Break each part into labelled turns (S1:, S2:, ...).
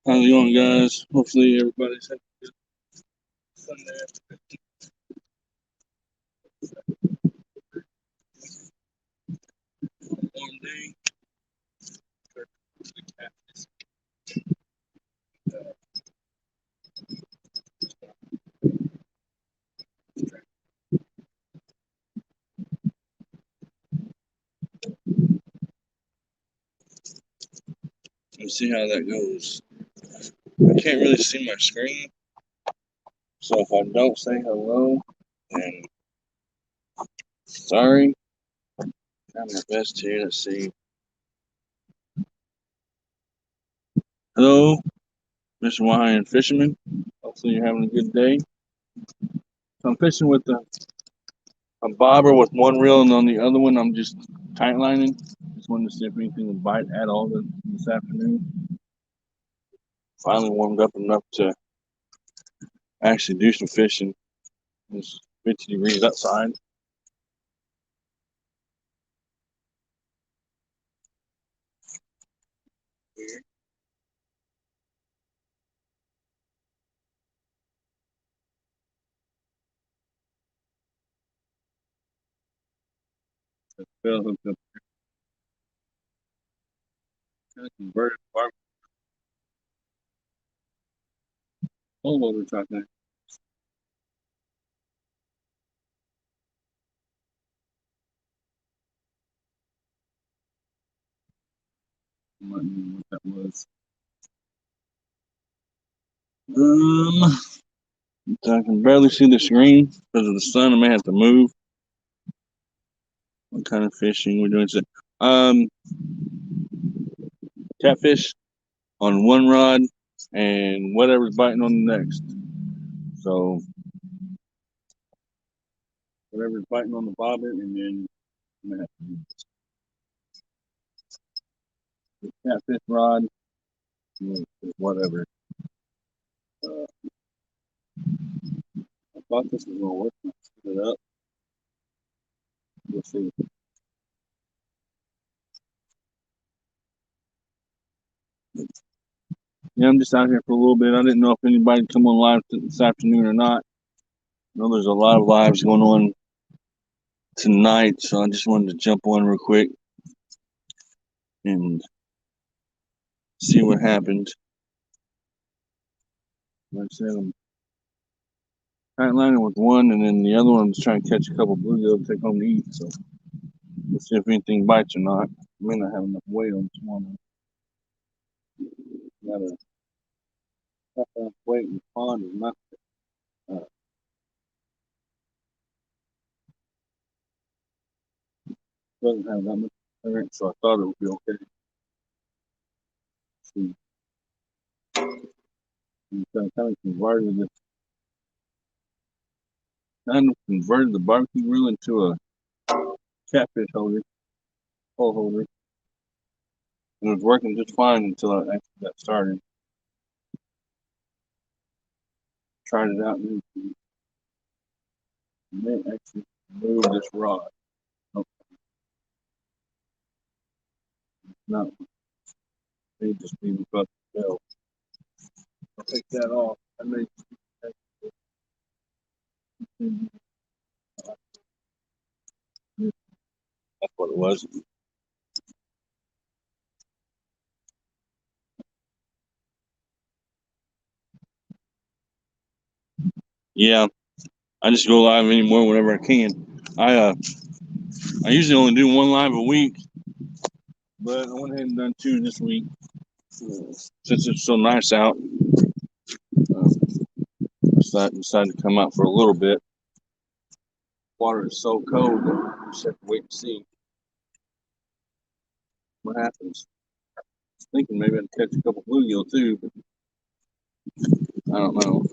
S1: How's it going, guys? Hopefully everybody's having a good Sunday warm day. Let's see how that goes. I can't really see my screen, so if I don't say hello, then sorry. Trying my best here. Let's see. Hello, Mr. Wahine Fisherman. Hopefully you're having a good day. So I'm fishing with a bobber with one reel, and on the other one I'm just tight lining. Just wanted to see if anything would bite at all this afternoon. Finally warmed up enough to actually do some fishing. It's 50 degrees outside. Phil hooked up a converted barbecue pole motor truck there. I might know what that was. I can barely see the screen because of the sun. I may have to move. What kind of fishing we're doing today? Catfish on one rod and whatever's biting on the next. So whatever's biting on the bobber, and then I'm gonna have to use the catfish rod, whatever. I thought this was gonna work. I set it up. We'll see. Yeah, I'm just out here for a little bit. I didn't know if anybody would come on live this afternoon or not. I know there's a lot of lives going on tonight, so I just wanted to jump on real quick and see what happened. Like I said, I'm tight lining with one, and then the other one is trying to catch a couple bluegill to take home to eat. So let's see if anything bites or not. I may not have enough weight on this one. Gotta have enough weight in the pond is not. Uh, doesn't have that much current, so I thought it would be okay. See, kind of converted the barbecue grill into a catfish holder, pole holder. It was working just fine until I actually got started. Tried it out and then actually move this rod. Okay, not may just be because the belt. I'll take that off. I may that's what it was. Yeah, I just go live anymore whenever I can. I usually only do one live a week, but I went ahead and done two this week since it's so nice out. Uh, decided to come out for a little bit. Water is so cold that you just have to wait and see what happens. I was thinking maybe I'd catch a couple bluegill too, but I don't know.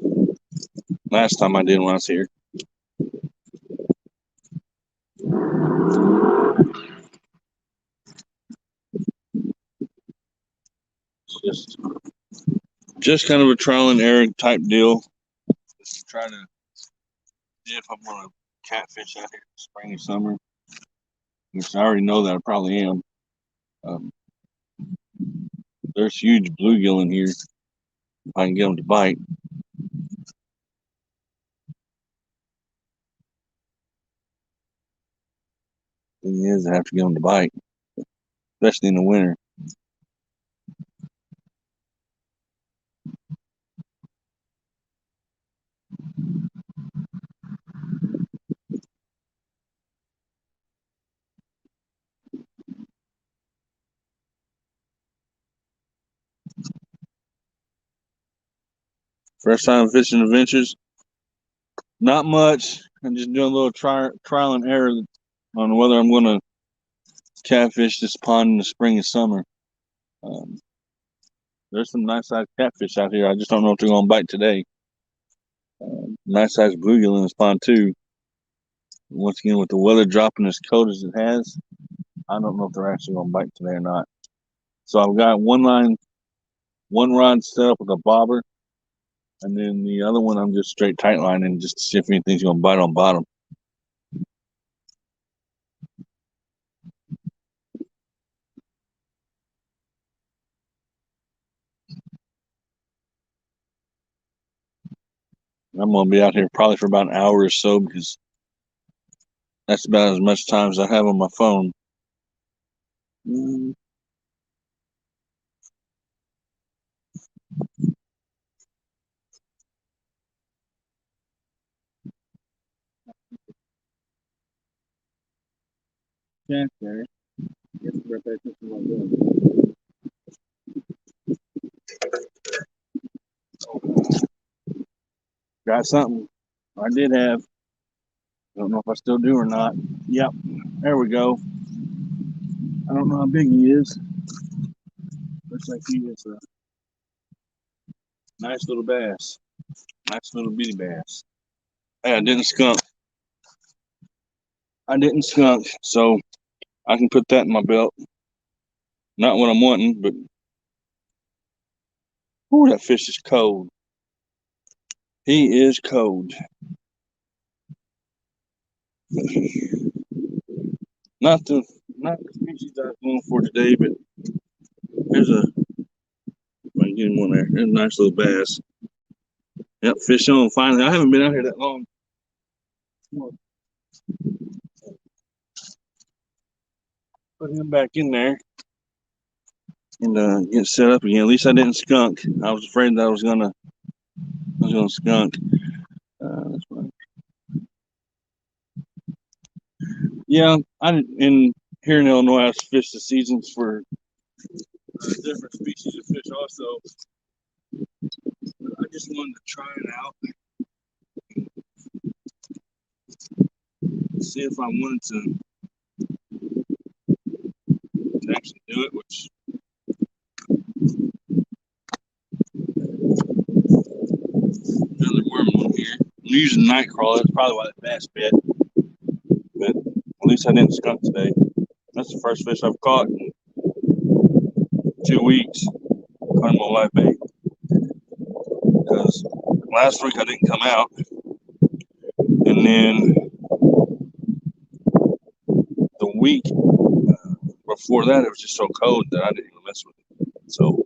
S1: Last time I did when I was here. It's just kind of a trial and error type deal. Just to try to see if I'm going to catfish out here in the spring and summer, which I already know that I probably am. Um, there's huge bluegill in here. If I can get them to bite. Thing is, I have to get them to bite, especially in the winter. First time fishing adventures, not much. I'm just doing a little trial and error on whether I'm going to catfish this pond in the spring and summer. Um, there's some nice sized catfish out here. I just don't know if they're going to bite today. Nice sized bluegill in this pond too. Once again, with the weather dropping as cold as it has, I don't know if they're actually going to bite today or not. So I've got one rod set up with a bobber, and then the other one I'm just straight tight lining just to see if anything's going to bite on bottom. I'm going to be out here probably for about an hour or so because that's about as much time as I have on my phone. Yeah, there. Got something. I did have. I don't know if I still do or not. Yep. There we go. I don't know how big he is. Looks like he is a nice little bass. Nice little bitty bass. Hey, I didn't skunk. So I can put that in my belt. Not what I'm wanting, but ooh, that fish is cold. He is cold. Not the species I was going for today, but there's a if I can get him one there. There's a nice little bass. Yep, fish on finally. I haven't been out here that long. Put him back in there and get set up again. At least I didn't skunk. I was afraid that I was gonna skunk. That's fine. Yeah, in here in Illinois, I fished the seasons for different species of fish. Also, I just wanted to try it out, see if I wanted to actually do it. Which another worm on here. I'm using Nightcrawler. That's probably why the bass bit. But at least I didn't skunk today. That's the first fish I've caught in 2 weeks. Caught him on live bait because last week I didn't come out, and then the week before that it was just so cold that I didn't even mess with it. So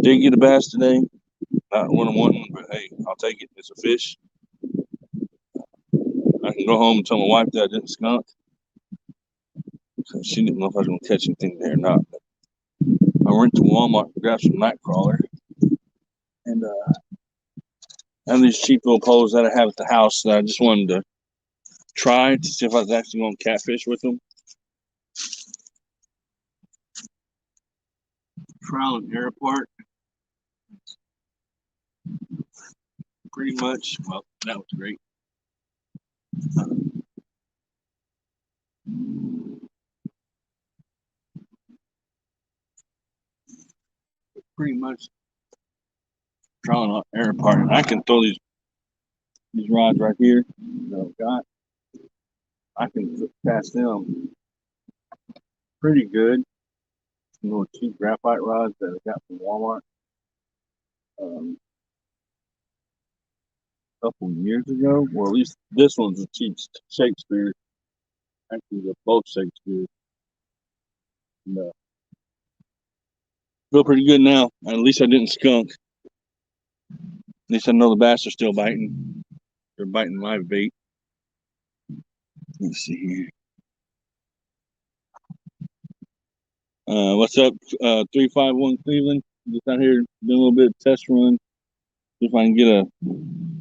S1: did get a bass today. Not what I'm wanting, but hey, I'll take it. It's a fish. I can go home and tell my wife that I didn't skunk. So she didn't know if I was going to catch anything there or not. But I went to Walmart to grab some Nightcrawler. And I have these cheap little poles that I have at the house that I just wanted to try to see if I was actually going to catfish with them. Trial and error part. Pretty much. Well, that was great. Pretty much trial and error part. And I can throw these rods right here that I've got. I can cast them pretty good. Little cheap graphite rods that I got from Walmart a couple years ago. Or at least this one's a cheap Shakespeare. Actually, they're both Shakespeare. And, feel pretty good now. At least I didn't skunk. least I know the bass are still biting. They're biting live bait. Let's see here. What's up, 351 Cleveland? Just out here doing a little bit of test run. See if I can get a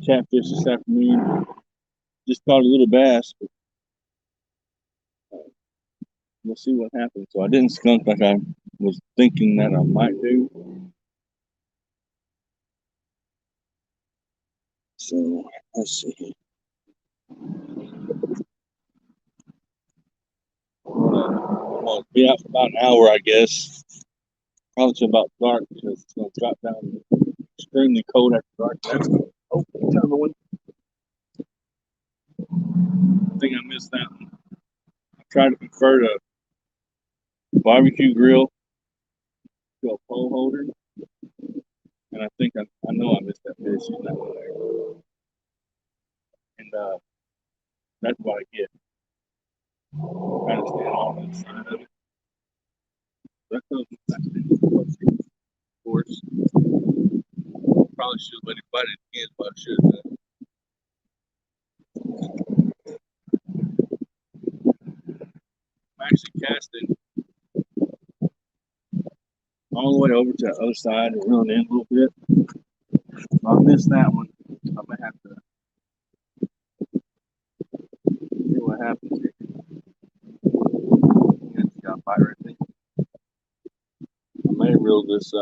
S1: catfish this afternoon. Just caught a little bass, but we'll see what happens. So I didn't skunk like I was thinking that I might do. So let's see. I'm gonna be out for about an hour, I guess. Probably till about dark because it's gonna drop down extremely cold after dark. Oh, another one. I think I missed that one. I tried to convert a barbecue grill to a pole holder, and I think I know I missed that fish in that one there. And that's what I get. Kind of stand on the side of it. That comes of course. Probably should have let him bite it again, but I should have done. I'm actually casting all the way over to the other side and reeling in a little bit. If I missed that one, I might have to see what happens here. Yeah, it's got a bite right there. I may reel this. I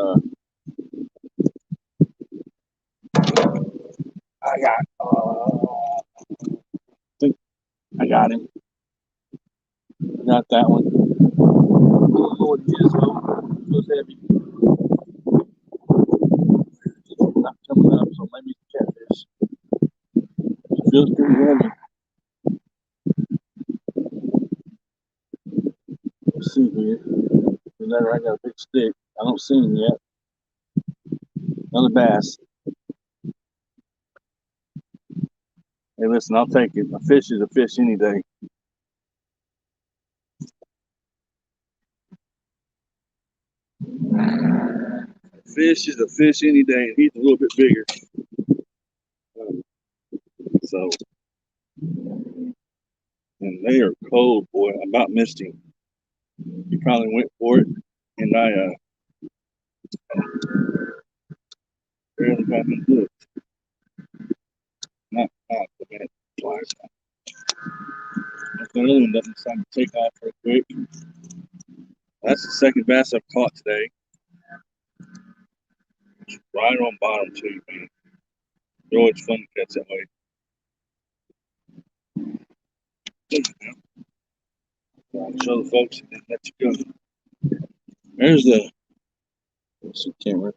S1: think I got him. I got that one. I don't know what it is though. It feels heavy. It's not coming up, so maybe it's catfish. It feels pretty heavy. Let's see here. Whenever I got a big stick, I don't see him yet. Another bass. Hey, listen, I'll take it. A fish is a fish any day. Fish is a fish any day, and he's a little bit bigger. So, and they are cold, boy. I about missed him. He probably went for it, and I barely got him hooked. Not the minute twice. The other one doesn't decide to take off real quick. That's the second bass I've caught today. Right on bottom too, man. It's always fun to catch that way. I'll show the folks and then let you go. There's the let's see camera.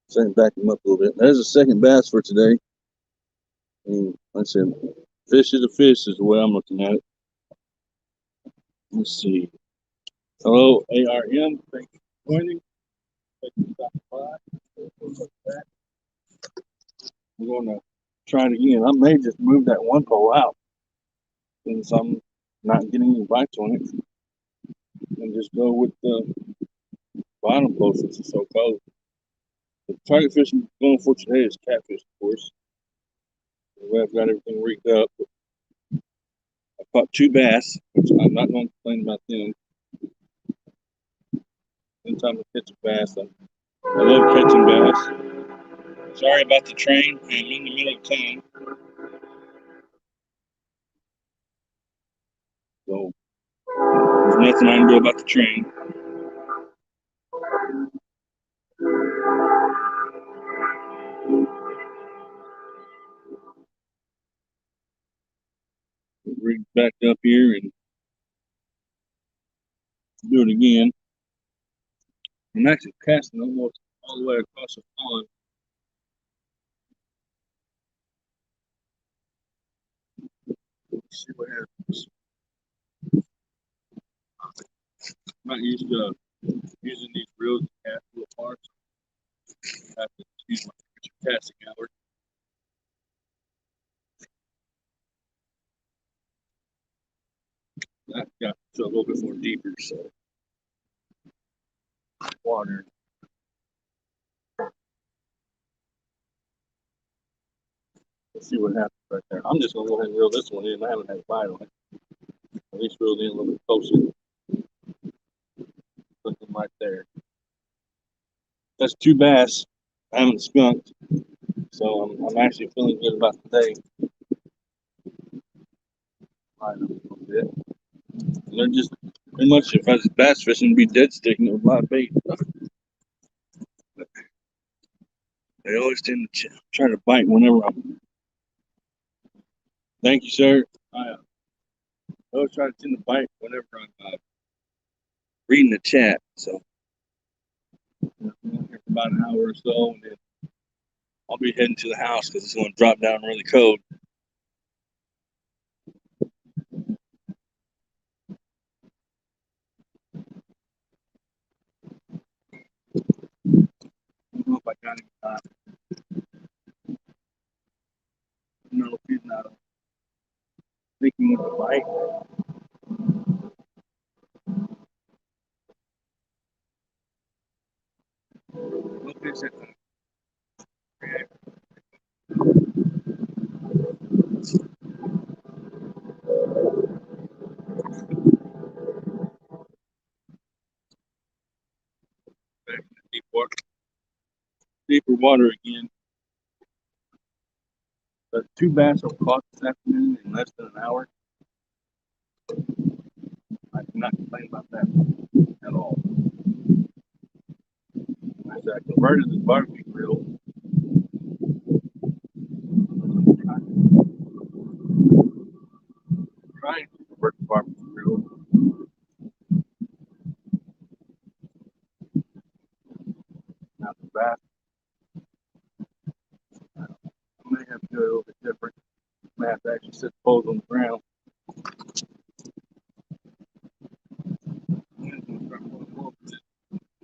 S1: So I can back them up a little bit. There's the second bass for today. And like I said, fish is a fish is the way I'm looking at it. Let's see. Hello, ARM. Thank you for joining. Thank you for stopping by. I'm going to try it again. I may just move that one pole out since I'm not getting any bites on it, and just go with the bottom pole since it's so cold. The target fish I'm going for today is catfish, of course. The way I've got everything rigged up. I caught two bass, which I'm not going to complain about them. Anytime I catch a bass, I love catching bass. Sorry about the train. I'm in the middle of town. So there's nothing I can do about the train. Rig back up here and do it again. I'm actually casting almost all the way across the pond. Let's see what happens. I'm not used to using these reels to cast little parts. I have to use my casting hour. I've got to a little bit more deeper, so water. Let's see what happens right there. I'm just gonna go ahead and reel this one in. I haven't had a bite on it. At least reel it in a little bit closer. Put them right there. That's 2 bass. I haven't skunked, so I'm actually feeling good about the day. Right, a little bit. And they're just pretty much, if I was bass fishing, be dead sticking with a lot of bait. They always tend to try to bite whenever I'm. Thank you, sir. I always try to tend to bite whenever I'm reading the chat. So I'm here for about an hour or so, and then I'll be heading to the house because it's going to drop down really cold. I don't know if I got him. No, if he's not thinking of a bite. No fish at the back in the deeper water again. But 2 bass were caught this afternoon in less than an hour. I cannot complain about that at all. I converted this barbecue grill. Trying to convert the barbecue grill. Not the bass. I may have to do it a little bit different. I may have to actually set the poles on the ground.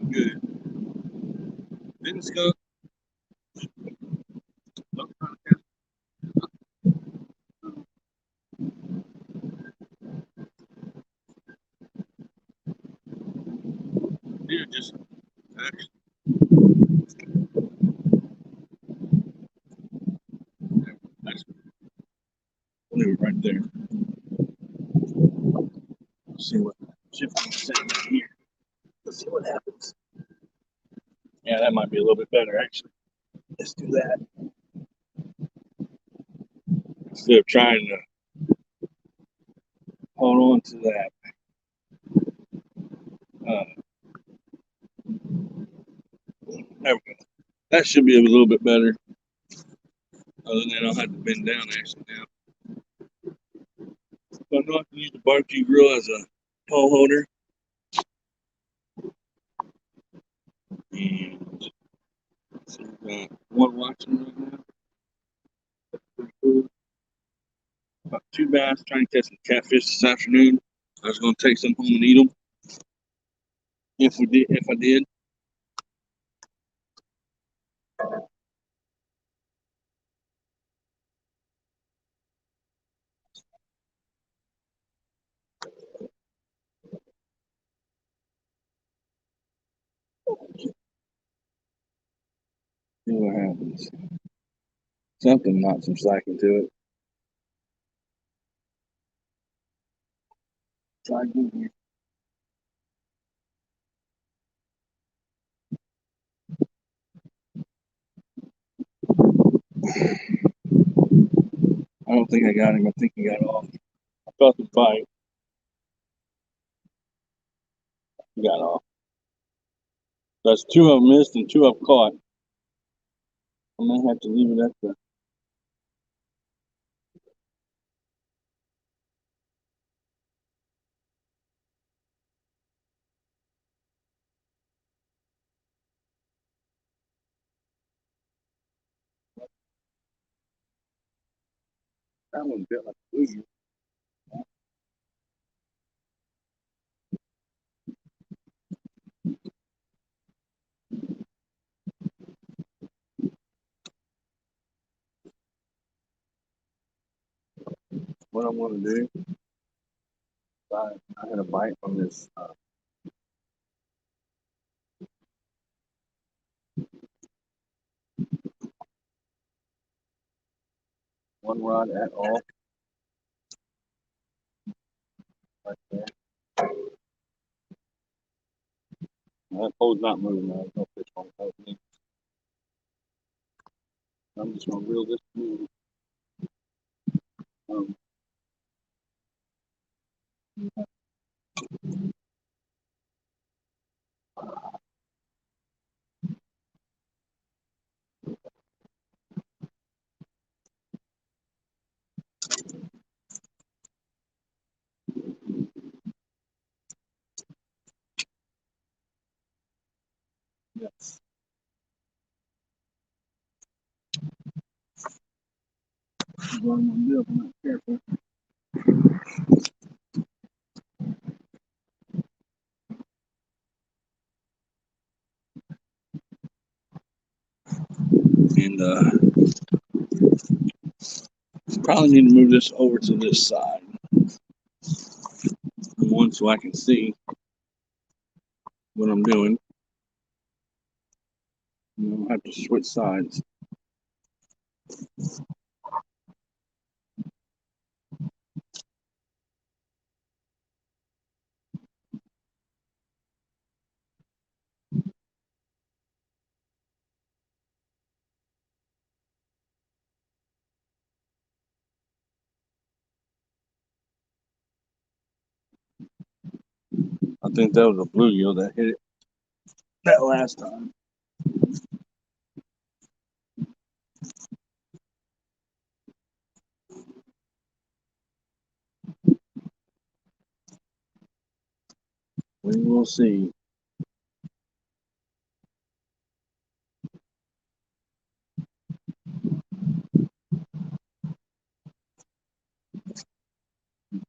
S1: Good. Didn't skunk. Dude, just actually. Nice. I'll leave it right there. Let's see what shifting is saying here. Let's see what happens. Yeah, that might be a little bit better actually. Let's do that. Instead of trying to hold on to that. There we go. That should be a little bit better. Other than that, I'll have to bend down actually now. So I know I can use the barbecue grill as a pole holder. And so we've got one watching right now. That's pretty cool. About 2 bass, trying to catch some catfish this afternoon. I was going to take some home and eat them. If I did. See what happens. Something knocks some slack into it. Try again here. I don't think I got him. I think he got off. I felt the bite. He got off. That's 2 of them missed and 2 of them caught. I may have to leave it at the. That one bit like a booger. What I want to do, I had a bite from this. one rod at all. Right there. That pole's not moving now. There's no fish on it. I'm just gonna reel this through. Um, yes. What I'm gonna do if I'm not careful. And probably need to move this over to this side. One, so I can see what I'm doing. I have to switch sides. I think that was a bluegill that hit it that last time. We will see.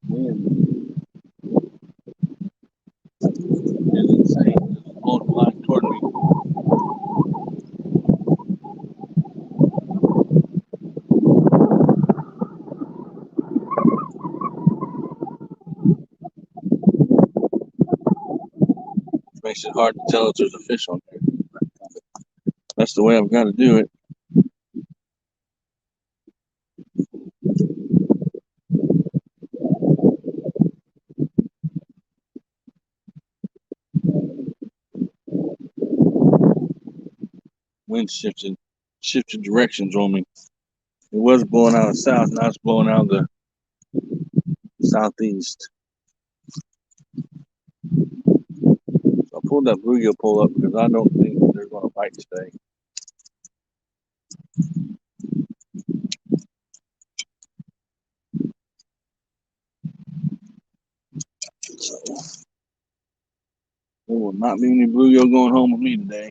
S1: Wind is insane. It's blowing the line toward me. Which makes it hard to tell if there's a fish on there. That's the way I've got to do it. Wind shifted directions on me. It was blowing out of the south, now it's blowing out of the southeast. So I pulled that bluegill pole up because I don't think they're going to bite today. So there will not be any bluegill going home with me today.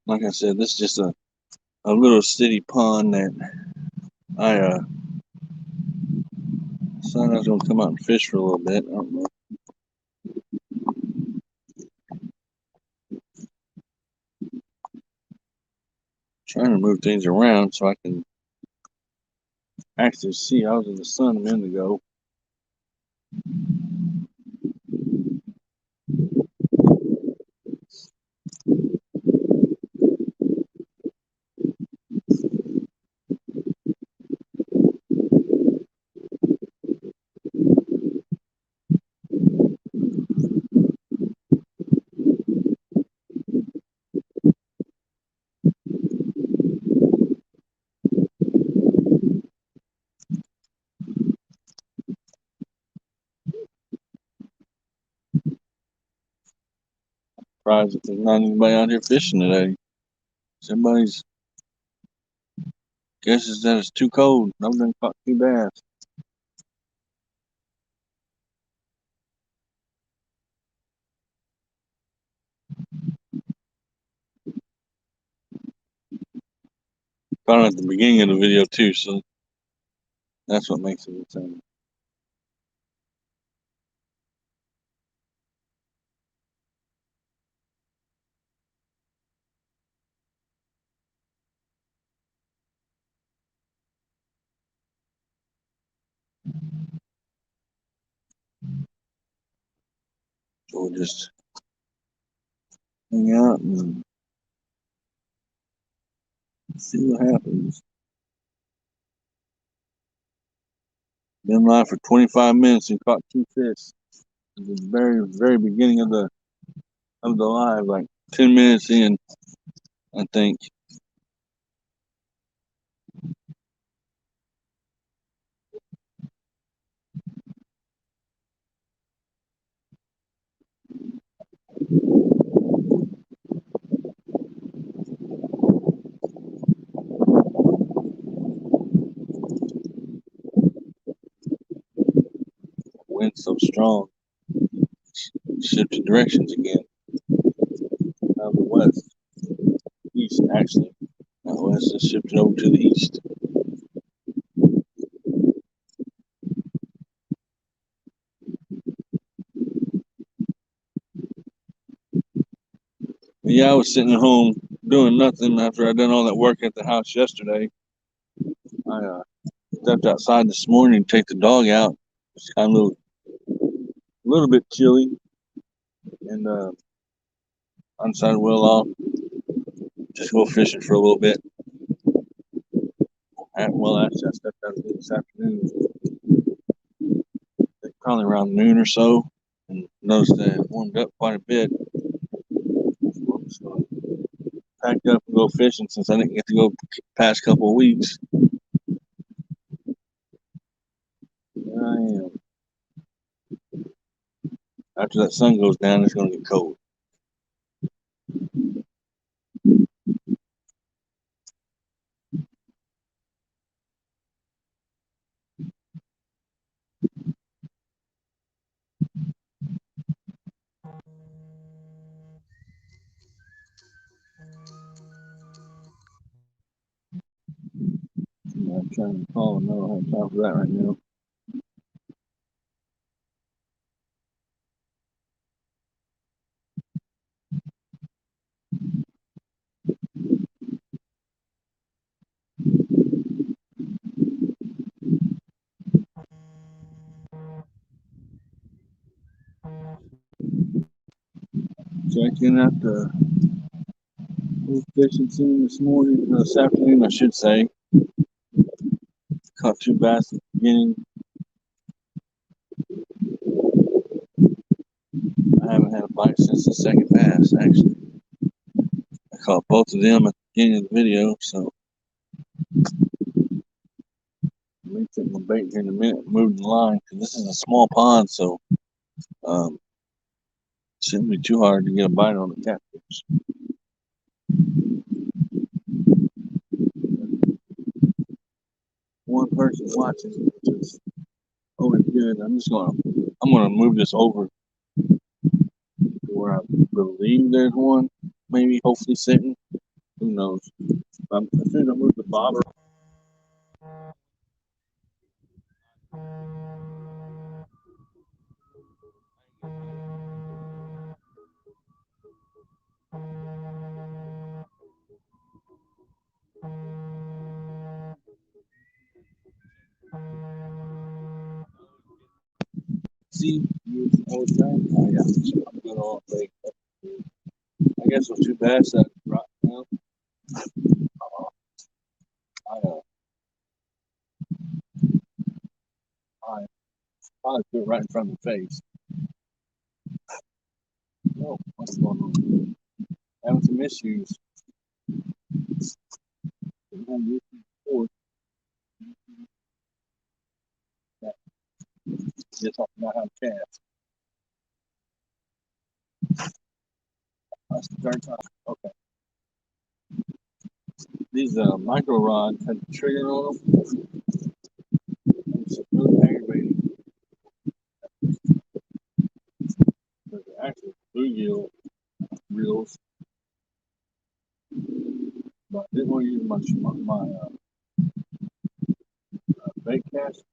S1: Like I said, this is just a little city pond that I decided I was going to come out and fish for a little bit. I don't know. Trying to move things around so I can actually see. I was in the sun a minute ago. Surprised if there's not anybody out here fishing today. Somebody's guesses that it's too cold. I've done caught 2 bass. Caught it at the beginning of the video too, so that's what makes it insane. So we'll just hang out and see what happens. Been live for 25 minutes and caught 2 fish. At the very beginning of the live, like 10 minutes in, I think. Wind so strong, shifted directions again. Out of the west, east actually. Out west, just shifted over to the east. But yeah, I was sitting at home doing nothing after I done all that work at the house yesterday. I stepped outside this morning to take the dog out. It's kind of a little bit chilly, and I decided, well, I'll just go fishing for a little bit. Well, actually, I stepped out this afternoon, probably around noon or so, and noticed that it warmed up quite a bit. So I packed up and go fishing since I didn't get to go past couple of weeks. Here I am. After that sun goes down, it's going to get cold. I'm trying to call, and I don't have time for that right now. Checking out the fishing scene this afternoon, I should say. Caught 2 bass at the beginning. I haven't had a bite since the second bass, actually. I caught both of them at the beginning of the video, so I may take my bait here in a minute, move the line, because this is a small pond, so it shouldn't be too hard to get a bite on the catfish. One person watching, which is always good. I'm gonna move this over to where I believe there's one, maybe hopefully sitting. Who knows? As soon as I move the bobber. See, oh yeah, I'm good all day. I guess with 2 bass that right now, I I probably put it right in front of the face. Oh, what's going on? Having some issues. Before. Just talking about how to cast. That's the third time. Okay. These micro rods had the trigger on them. It's really aggravating. But they're actually bluegill reels. But I didn't want to use my bait cast,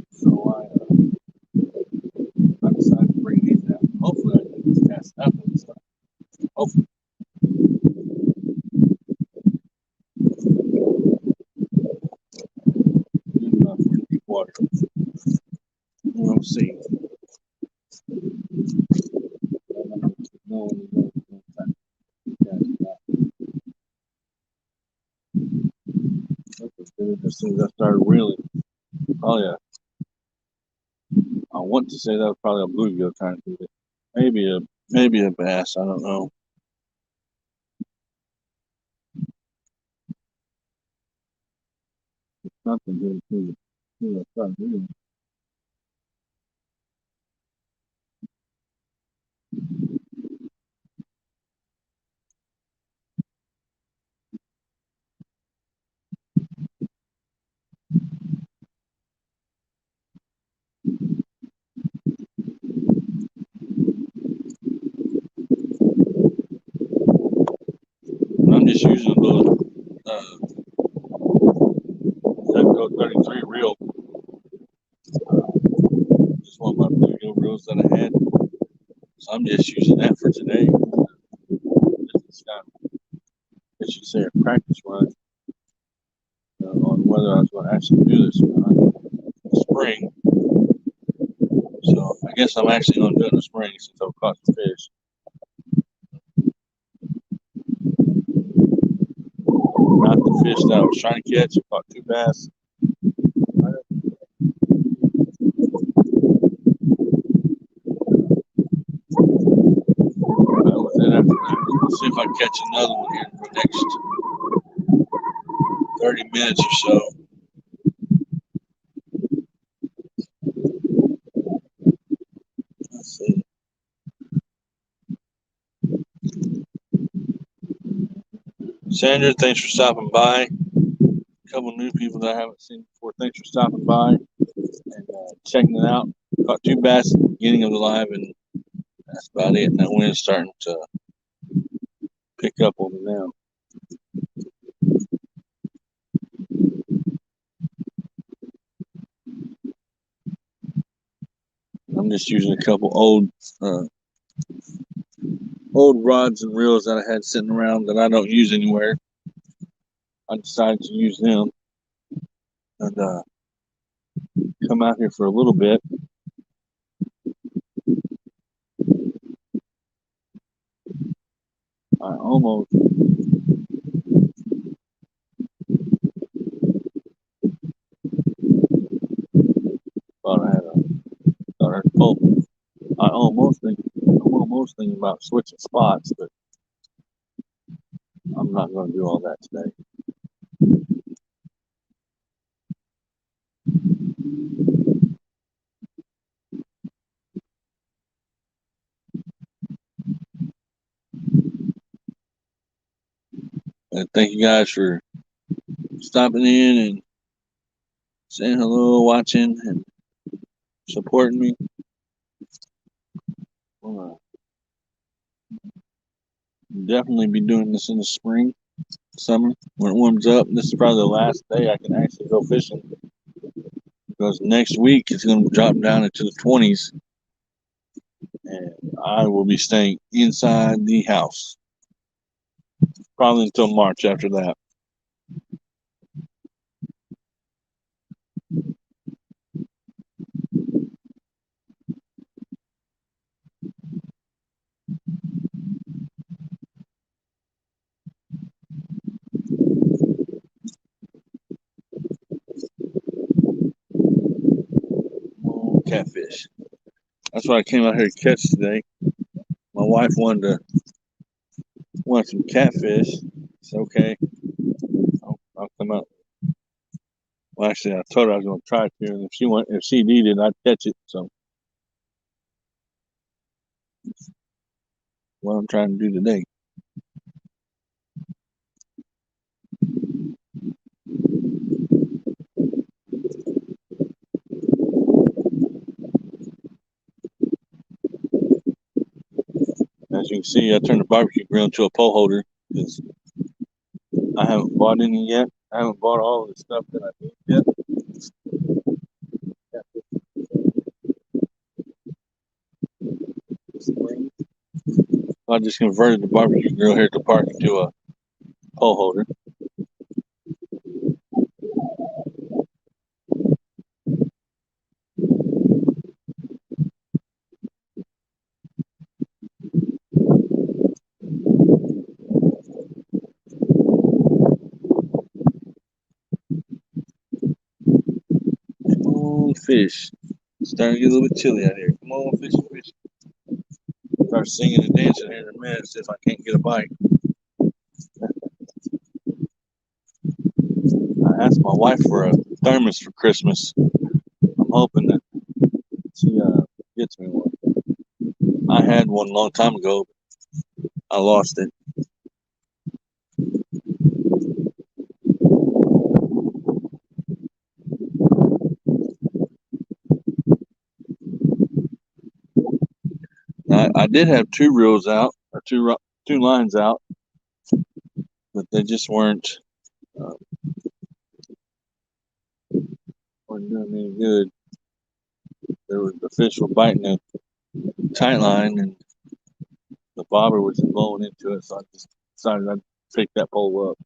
S1: so I decided to bring these down. Hopefully, I can just cast that one and stuff. Hopefully, good enough for deep water. We'll see. As soon as I started reeling, oh yeah, I want to say that was probably a bluegill trying to do it. Maybe a bass. I don't know. Something good too. Yeah, started reeling. I'm just using a little Zebco 33 reel. Just one of my bluegill reels that I had. So I'm just using that for today. Just kind of, I should say, a practice run on whether I was going to actually do this or not in the spring. So I guess I'm actually going to do it in the spring since I've caught some fish. Not the fish that I was trying to catch. I caught 2 bass. That was it after that. Let's see if I can catch another one here in the next 30 minutes or so. Let's see. Sandra, thanks for stopping by. A couple new people that I haven't seen before. Thanks for stopping by and checking it out. Caught 2 bass at the beginning of the live, and that's about it. That wind's starting to pick up on me now. I'm just using a couple old rods and reels that I had sitting around that I don't use anywhere. I decided to use them and come out here for a little bit. I almost thought I had a pulp. I'm almost thinking about switching spots, but I'm not going to do all that today. And thank you guys for stopping in and saying hello, watching, and supporting me. We'll definitely be doing this in the spring, summer, when it warms up. This is probably the last day I can actually go fishing because next week it's going to drop down into the 20s, and I will be staying inside the house probably until March after that. Oh, catfish. That's what I came out here to catch today. My wife wanted some catfish. It's okay. I'll come out. Well, actually, I told her I was going to try it here, and if she needed, I'd catch it. So, what I'm trying to do today. As you can see, I turned the barbecue grill into a pole holder because haven't bought any yet. I haven't bought all of the stuff that I need yet. I just converted the barbecue grill here at the park into a pole holder. Come on, fish. It's starting to get a little bit chilly out here. Come on, fish, fish. Start singing and dancing here in a minute, see if I can't get a bite. I asked my wife for a thermos for Christmas. I'm hoping that she gets me one. I had one a long time ago. I lost it. I did have two reels out, or two lines out, but they just weren't doing any good. The fish were biting the tight line, and the bobber was blowing into it, so I just decided I'd pick that pole up.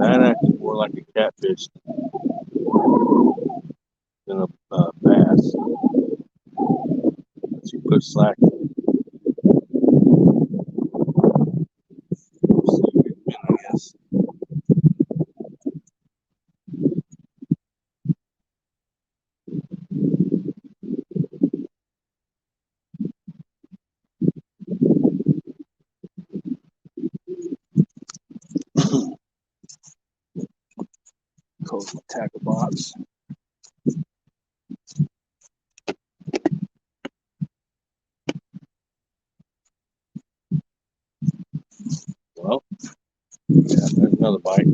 S1: That acted more like a catfish than a bass. She put slack in it. I guess. Close my tackle box. Well, yeah, there's another bite.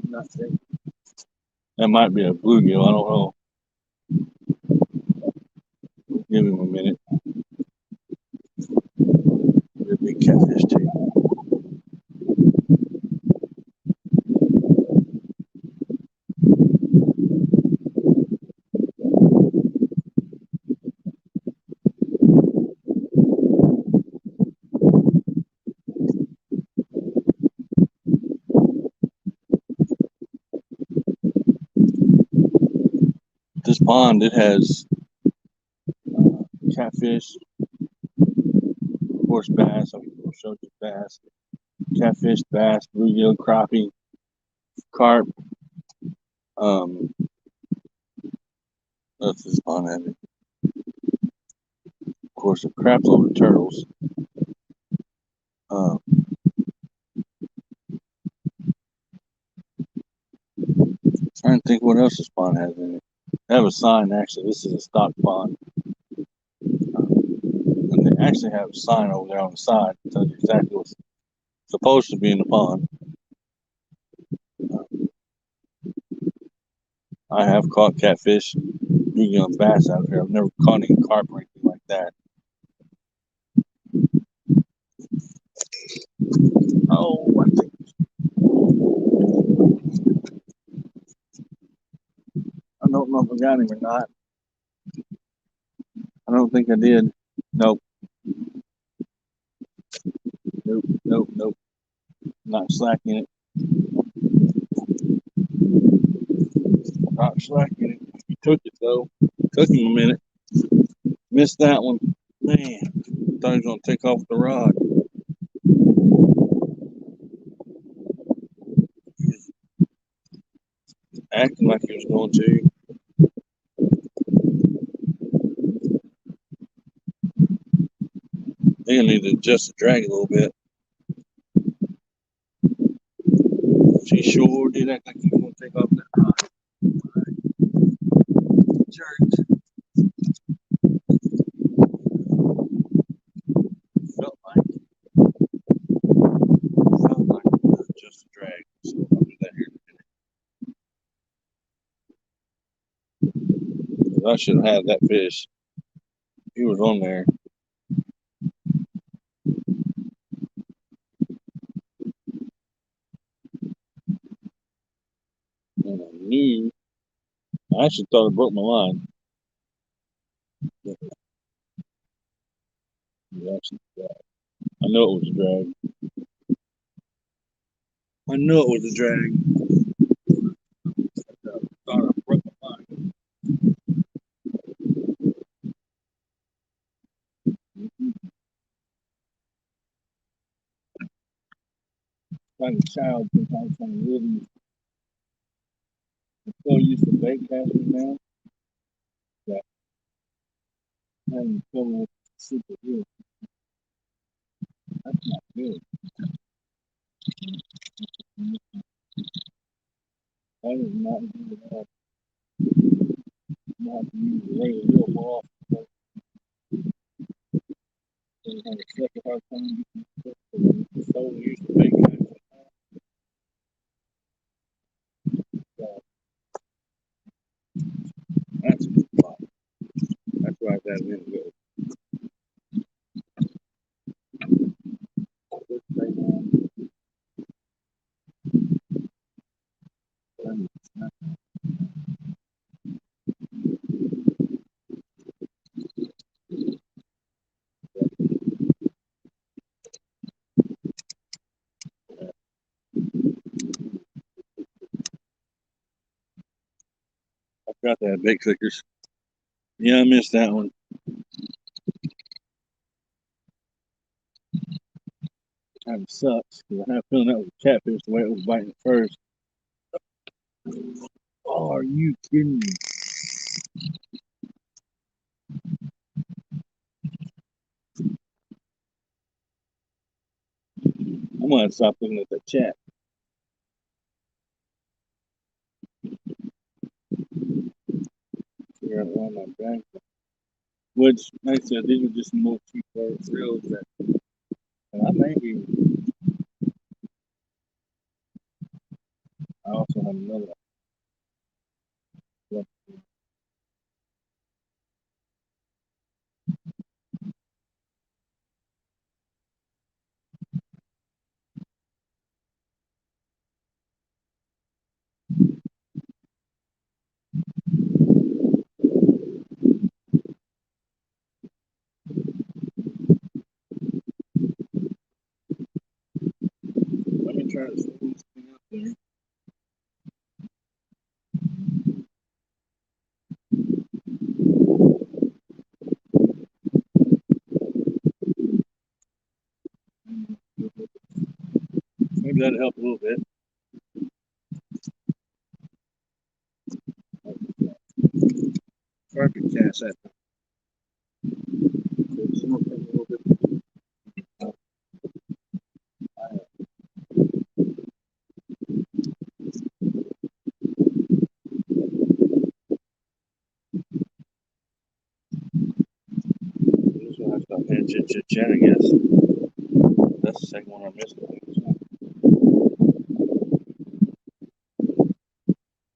S1: Not safe. That might be a bluegill. I don't know. Give him a minute. Be a big catfish too. This pond, it has catfish, of course, bass. I showed you bass, catfish, bass, bluegill, crappie, carp. That's this pond having. Of course, a crap load of turtles. Trying to think what else this pond has in it. They have a sign actually. This is a stock pond. And they actually have a sign over there on the side that tells you exactly what's supposed to be in the pond. I have caught catfish, bluegill, and bass out here. I've never caught any carp or anything like that. Oh, I think. I don't know if I got him or not. I don't think I did. Nope. Nope. Not slacking it. Not slacking it. He took it though. Took him a minute. Missed that one. Man, thought he was gonna take off the rod. Acting like he was going to. He'll need to adjust the drag a little bit. She sure did act like he was going to take off that rod. Jerked. Felt like. I should have had that fish. He was on there. And I knew. I actually thought it broke my line. I know it was a drag. I know it was a drag. I thought I broke my line. Like a child, sometimes I'm really so used to bait casting now that having trouble with super good. That's not good. That is not good at all. Not to use the regular real more often. So you have a second hard time getting so used to bait casting. So that's a good spot. That's why that didn't go. I forgot to have bait clickers. Yeah, I missed that one. Kind of sucks because I have a feeling that was a catfish the way it was biting at first. Oh, are you kidding me? I'm gonna stop looking at the chat. Figure out why my bag. Which, like I said, these are just more cheap reels that, and I may be. I also have another one. Let me try to see this thing out there. Maybe that'll help a little bit. Perfect cast that. It's gonna take a little bit. This one I have to stop paying chit, I guess. That's the second one I missed.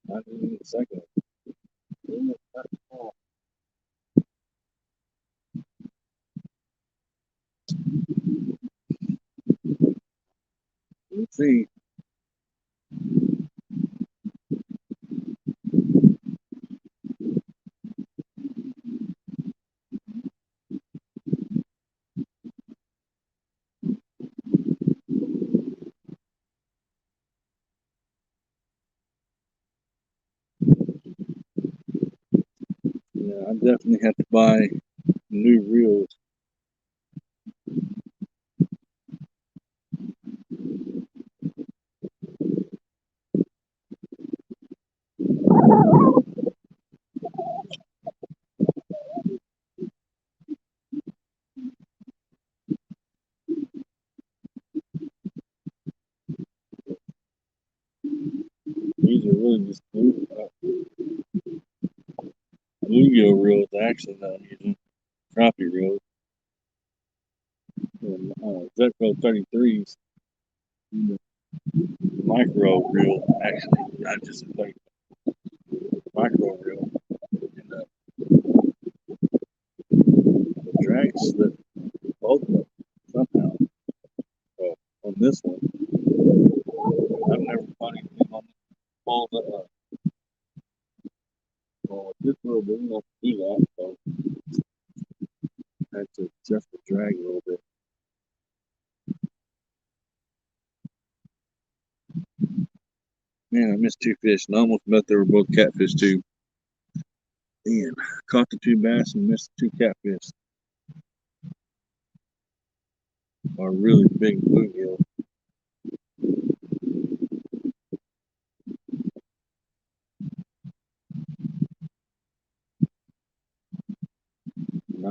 S1: Not even the second one. Let's see. Yeah, I definitely have to buy new reels. These are really just bluegill reels, actually, that I'm using. Crappie reels. And, Zetco 33s. Micro reel, actually, not just a micro reel. And, slip both of them somehow. So on this one, I've never caught anything on this pole that well, this little bit enough to do that, so I had to adjust the drag a little bit. Man, I missed two fish and I almost bet they were both catfish too. Man, caught the two bass and missed the two catfish. A really big bluegill. And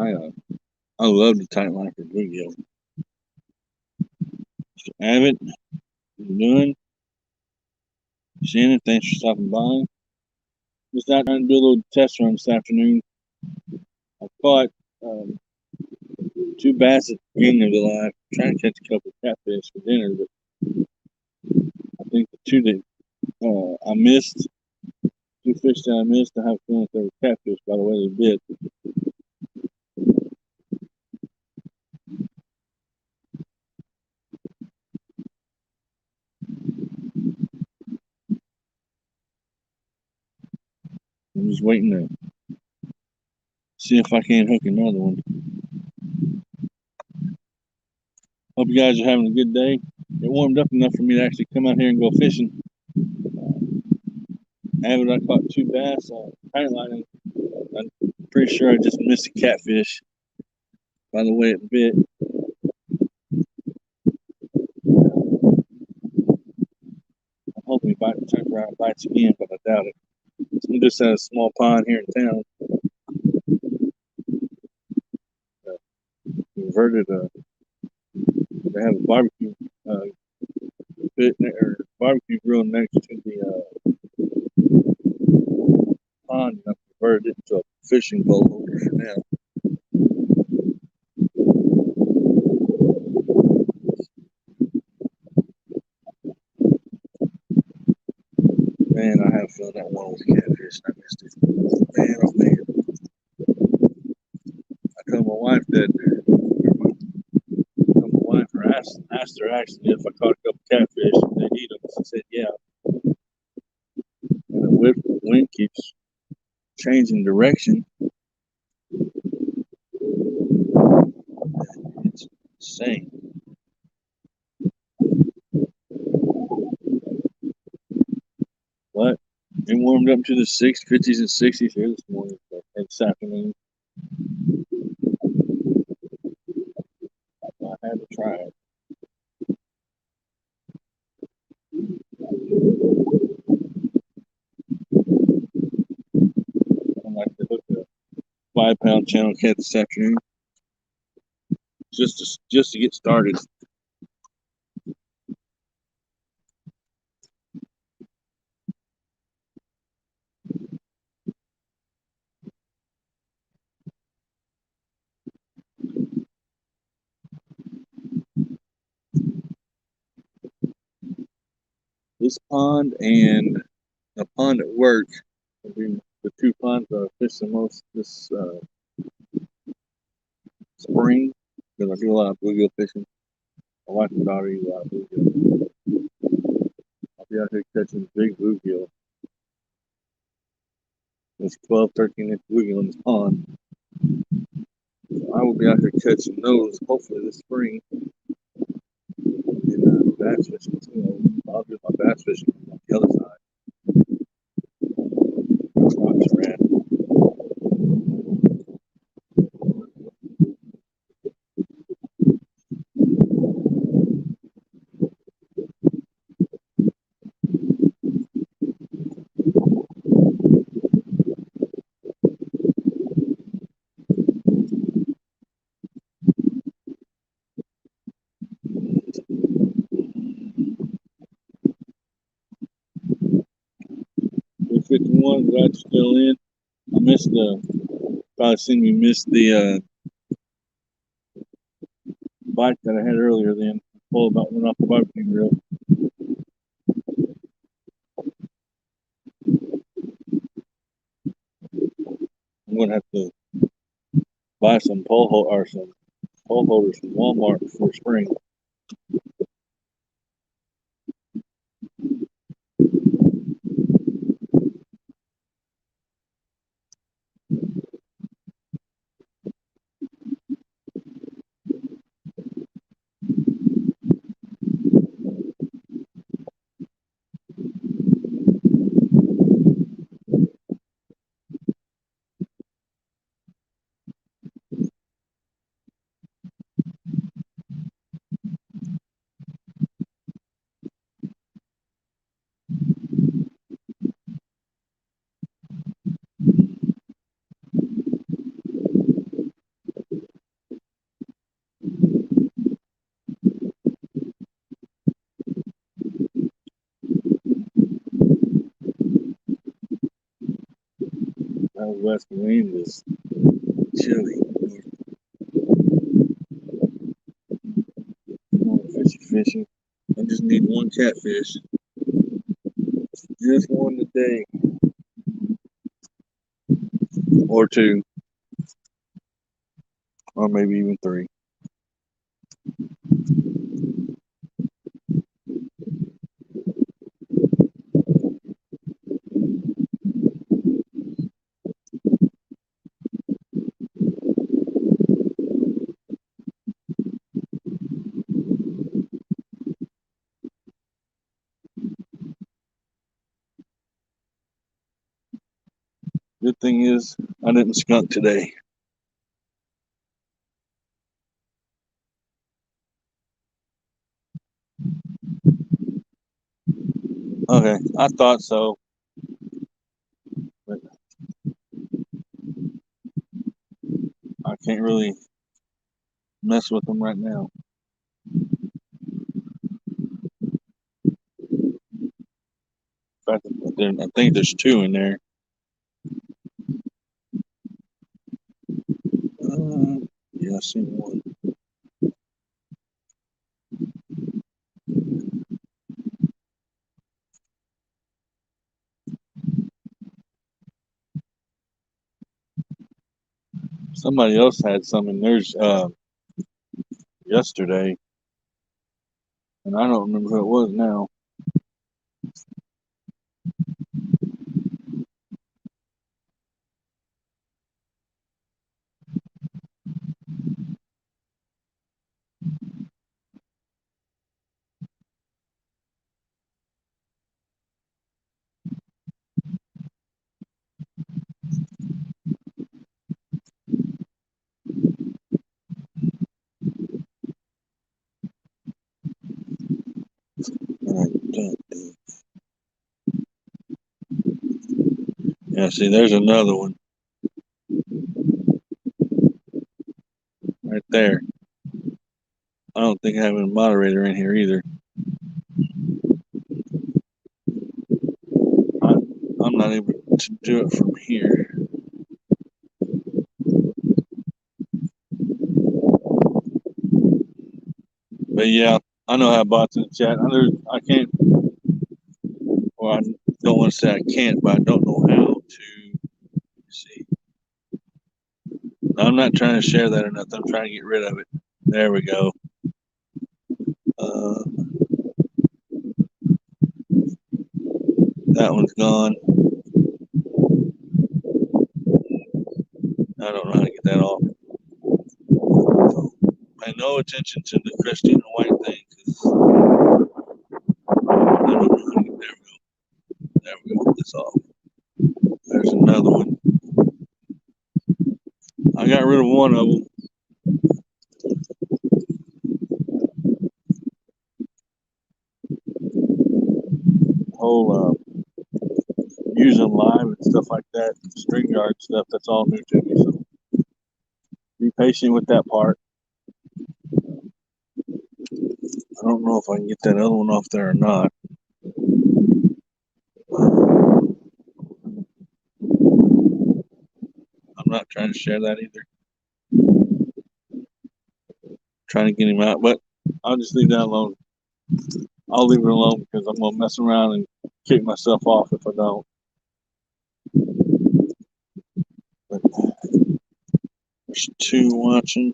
S1: I love the tight line for bluegill. So Abbott, how you doing? Shannon, thanks for stopping by. Just out trying to do a little test run this afternoon. I caught two bass at the beginning of the live, trying to catch a couple of catfish for dinner, but I think the two that I missed, two fish that I missed, I have a feeling they were catfish by the way they bit. I'm just waiting to see if I can hook another one. Hope you guys are having a good day. It warmed up enough for me to actually come out here and go fishing. Avid, I caught two bass on tight line. I'm pretty sure I just missed a catfish by the way it bit. I'm hoping he turns around and bites again, but I doubt it. So I'm just at a small pond here in town. Converted they have a barbecue pit or barbecue grill next to the pond, and I've converted it into a fishing boat holder for now. Man, I have a feeling that one was catfish and I missed it. Man, oh man. I told my wife that my wife asked her actually if I caught a couple catfish and they'd eat them. She said, yeah. And the wind keeps changing direction. It's insane. But it warmed up to the 50s and 60s here this morning, and this afternoon. I had to try it. I like to hook a 5-pound channel cat this afternoon, just to get started. This pond and a pond at work will be the two ponds that I fish the most this spring because I do a lot of bluegill fishing. My wife and daughter eat a lot of bluegill. I'll be out here catching big bluegill. There's 12, 13-inch bluegill in this pond. So I will be out here catching those hopefully this spring. And bass fishing too. I'll do my bass fishing on the other side. Rocks are at. $351, glad you're still in. I missed probably seen me miss the bite that I had earlier then. Full about went off the barbecue grill. I'm gonna have to buy some pole or some pole holders from Walmart before spring. That west wind is chilly. Fishy. I just need one catfish. Just one today. Or two. Or maybe even three. Good thing is I didn't skunk today. Okay, I thought so. But I can't really mess with them right now. In fact, I think there's two in there. Yeah, I see one. Somebody else had some in theirs yesterday, and I don't remember who it was now. Yeah, see, there's another one right there. I don't think I have a moderator in here either. I'm not able to do it from here. But yeah, I know how bots in the chat. I can't, or I don't want to say I can't, but I don't know how to see. I'm not trying to share that or nothing. I'm trying to get rid of it. There we go. That one's gone. I don't know how to get that off. Pay no attention to the Christina White thing because I don't know how to get there. There we go. Get this off. There's another one. I got rid of one of them. Whole using live and stuff like that, StreamYard stuff, that's all new to me. So be patient with that part. I don't know if I can get that other one off there or not. I'm not trying to share that either. Trying to get him out, but I'll just leave that alone. I'll leave it alone because I'm gonna mess around and kick myself off if I don't. But there's two watching.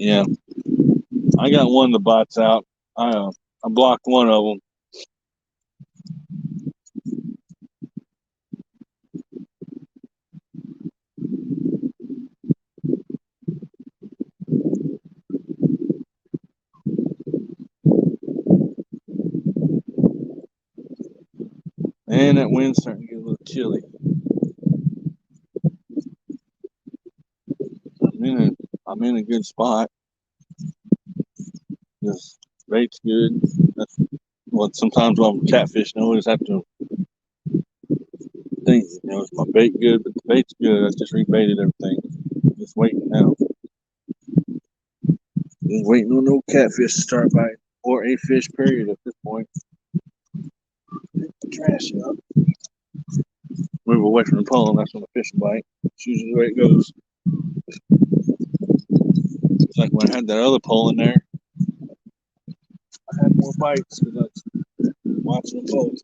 S1: Yeah, I got one of the bots out. I blocked one of them. And that wind's starting to get a little chilly. I'm in a good spot. This bait's good. That's what sometimes when I'm catfishing, I always have to think, is my bait good? But the bait's good. I just rebaited everything. Just waiting now. Just waiting on no catfish to start biting. Or a fish, period, at this point. Trash up. Move away from the pole, and that's when the fish bite. It's usually the way it goes. It's like when I had that other pole in there, I had more bites because I was watching the pole.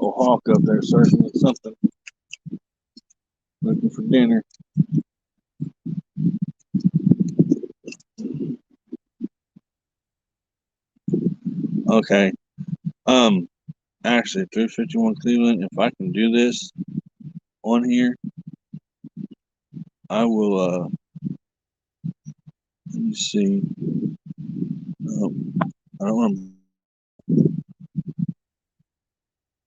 S1: Oh, hawk up there searching for something, looking for dinner. Okay. Actually, 351 Cleveland, if I can do this on here, I will, let me see. I don't want to,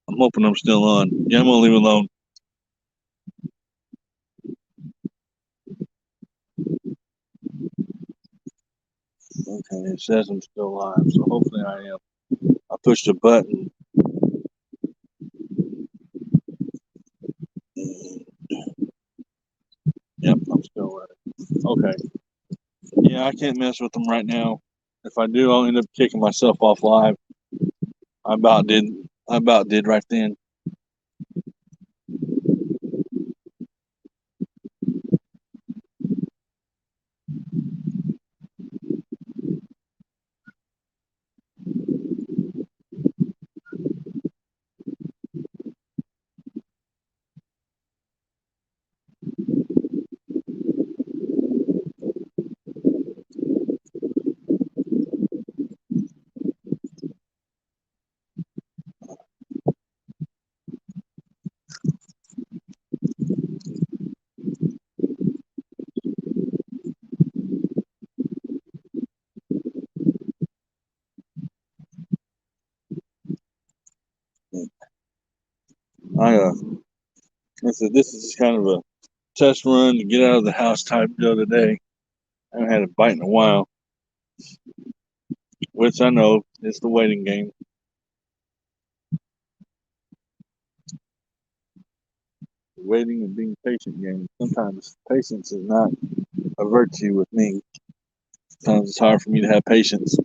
S1: I'm hoping I'm still on. Yeah, I'm going to leave it alone. Okay, it says I'm still live, so hopefully I am. I pushed a button. Yep, I'm still ready. Okay. Yeah, I can't mess with them right now. If I do, I'll end up kicking myself off live. I about did. I about did right then. I said this is just kind of a test run to get out of the house type deal today. I haven't had a bite in a while, which I know it's the waiting game. The waiting and being patient game. Sometimes patience is not a virtue with me. Sometimes it's hard for me to have patience.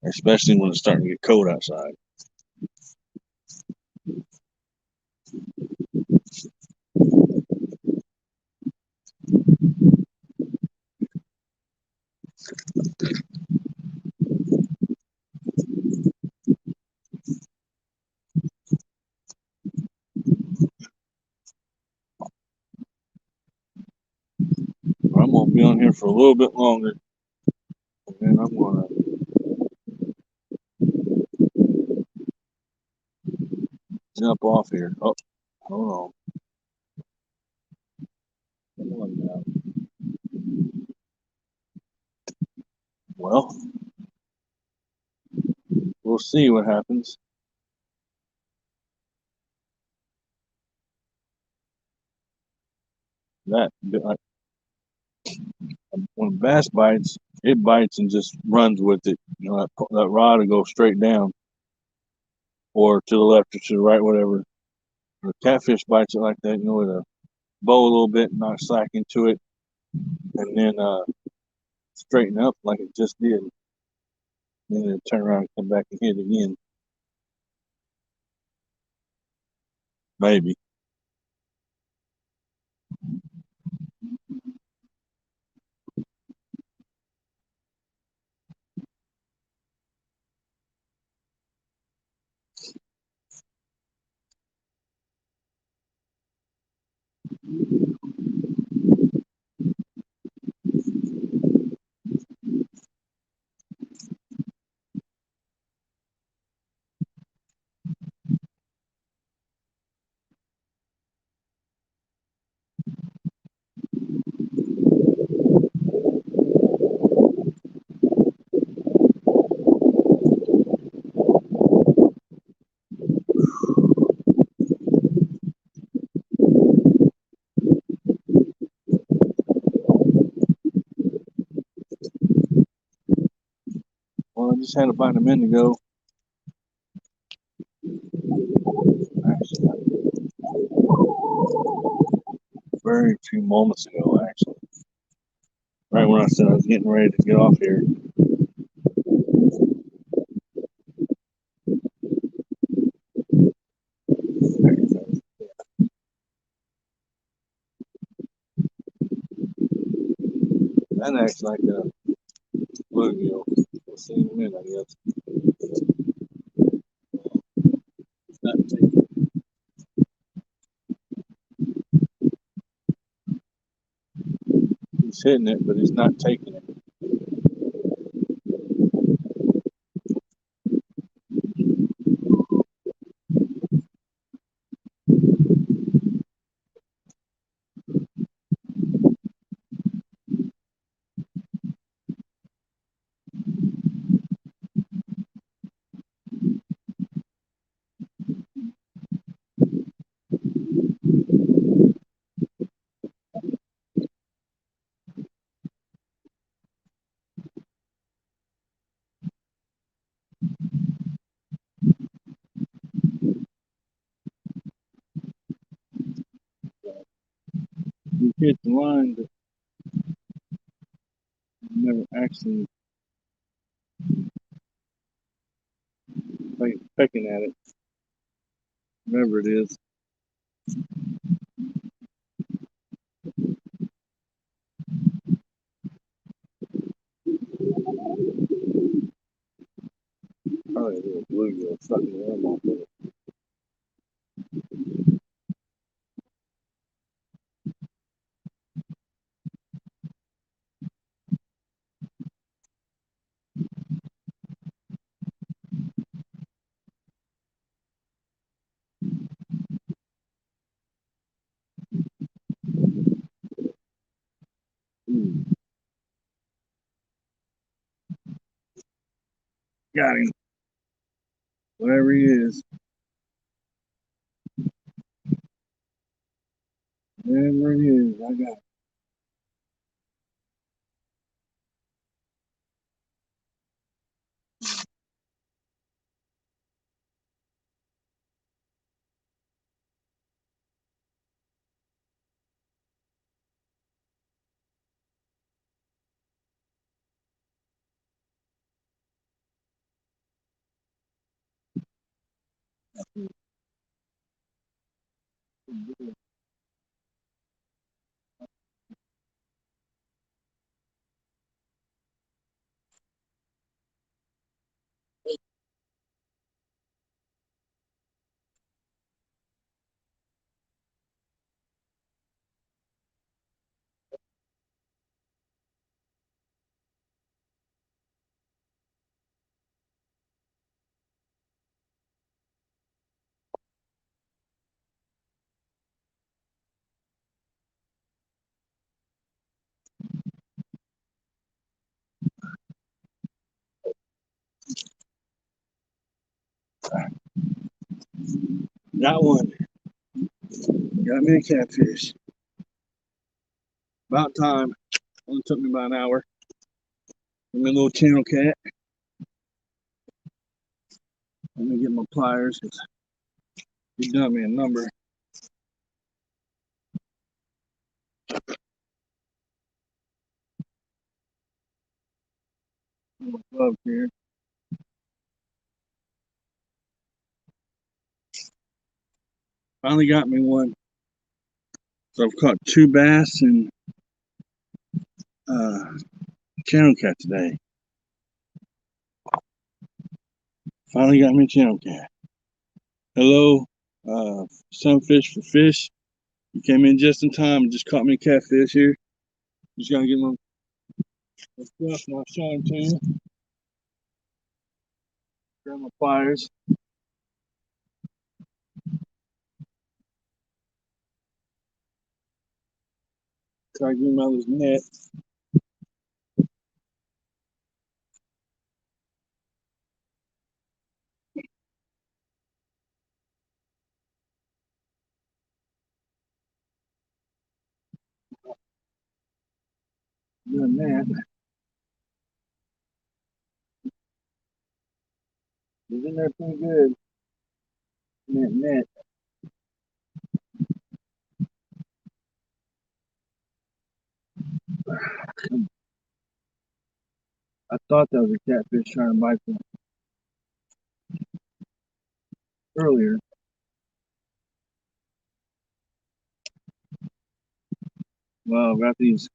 S1: Especially when it's starting to get cold outside. I'm gonna be on here for a little bit longer, and then I'm gonna jump off here. Oh, hold on. Come on now. Well, we'll see what happens. That like, when bass bites, it bites and just runs with it. That rod will go straight down, or to the left or to the right, whatever. The catfish bites it like that, you know, with a bow a little bit, not slack into it, and then straighten up like it just did. And then turn around and come back and hit again. Maybe. Well, I just had a bite a minute ago. Actually, very few moments ago, actually. Right when I said I was getting ready to get off here. That acts like a bluegill. We'll see in a minute, I guess. It's not taking. He's hitting it, but he's not taking it. He hit the line, but never actually pecking at it. Whatever it is. Probably a little bluegill sucking the arm off of it. Got him. Whatever he is. Whatever it is, I got it. Got one. Got me a catfish. About time. Only took me about an hour. I'm a little channel cat. Let me get my pliers. He done me a number. My gloves here. Finally got me one. So I've caught 2 bass and channel cat today. Finally got me a channel cat. Hello, Sunfish for Fish. You came in just in time and just caught me a catfish here. Just gotta get my stuff and I'll show them to you. Grab my pliers. Try to get him out of his net. Doing that. He's in there pretty good. In that net. I thought that was a catfish trying to bite me earlier. Well, I've got these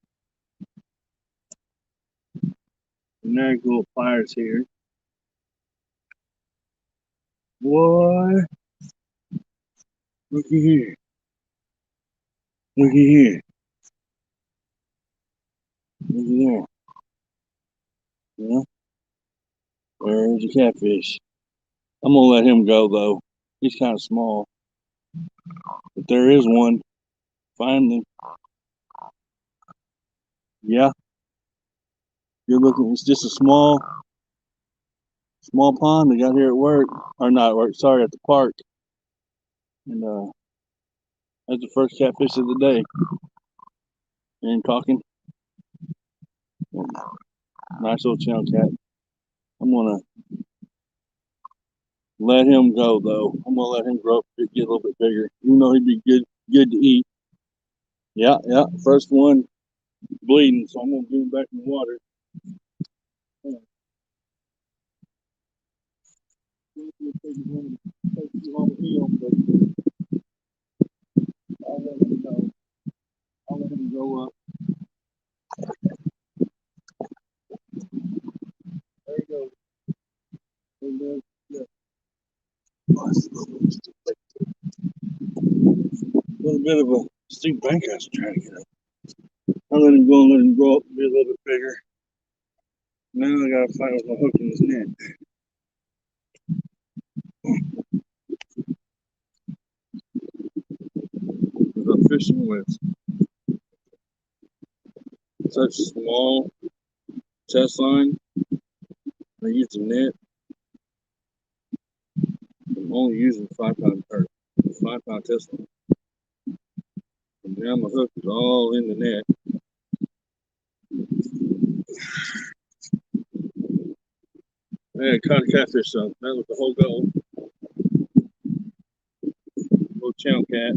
S1: generic little pliers here. Boy, looky here. Looky here. Looky there. Yeah, there's a catfish. I'm gonna let him go though. He's kind of small. But there is one. Finally. Yeah. You're looking, it's just a small pond they got here at work. Or not at work, sorry, at the park. And that's the first catfish of the day. And talking. Nice little channel cat. I'm gonna let him go though. I'm gonna let him grow up and get a little bit bigger. Even though he'd be good to eat. Yeah, yeah. First one bleeding, so I'm gonna get him back in the water. I'll let him go. I'll let him go up. There he goes. And then, yeah. A little bit of a steep bank I was trying to get up. I'll let him go and let him grow up and be a little bit bigger. Now I gotta fight with my hook in his net. Because I'm fishing with such small test line. I use the net. I'm only using 5 pound or 5 pound test line. And now my hook is all in the net. I caught a catfish, so that was the whole goal. Little channel cat.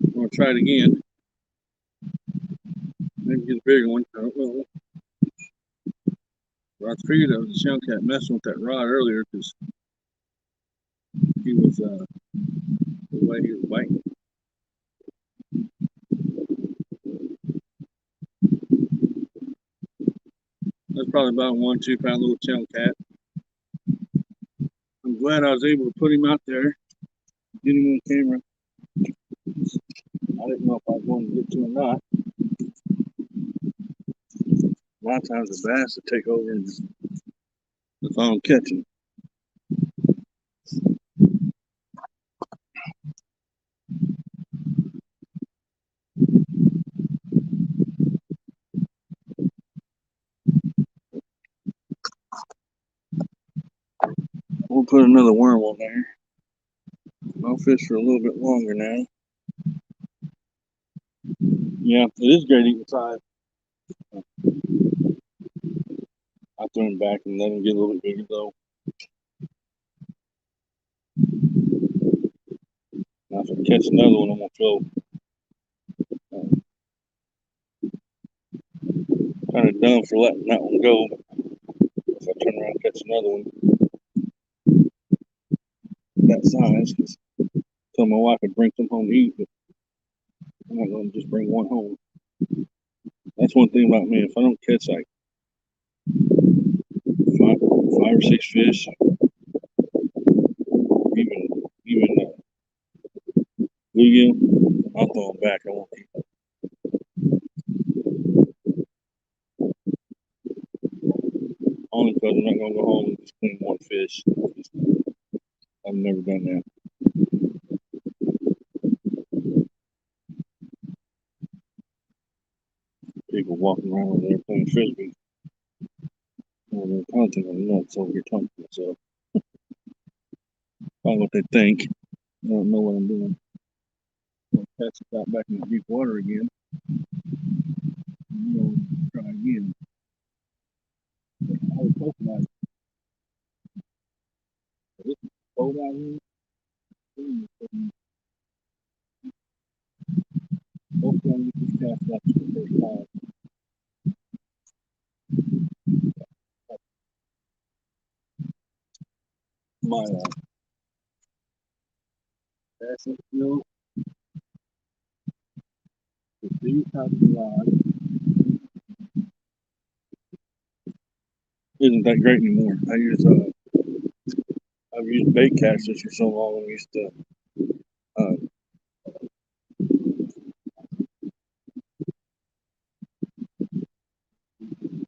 S1: I'm gonna try it again. Maybe get a bigger one. I don't know. But I figured that was a channel cat messing with that rod earlier because he was the way he was biting. That's probably about a 1-2 pound little channel cat. I'm glad I was able to put him out there, get him on camera. I didn't know if I was going to get to him or not. A lot of times the bass will take over and if I don't catch him. We'll put another worm on there. I'll fish for a little bit longer now. Yeah, it is great eating size. I threw him back and let him get a little bit bigger though. Now if I catch another one, I'm gonna throw Kind of dumb for letting that one go. If I turn around and catch another one that size, because tell my wife I'd bring some home to eat, but I'm not going to just bring one home. That's one thing about me. If I don't catch like five or six fish, even bluegill, I'll throw them back. I won't keep them. Only because I'm not going to go home and just clean one fish. I've never done that. People walking around over there playing frisbee. Well, they're counting on nuts over here talking to myself. Probably what they think. I don't know what I'm doing. I'll catch it out back in the deep water again. We'll try again. I was hoping this is cold out here. Hopefully I get this cast out for the first time. My casting skills with these types of rods isn't that great anymore. I've used bait casters for so long. I'm used to uh,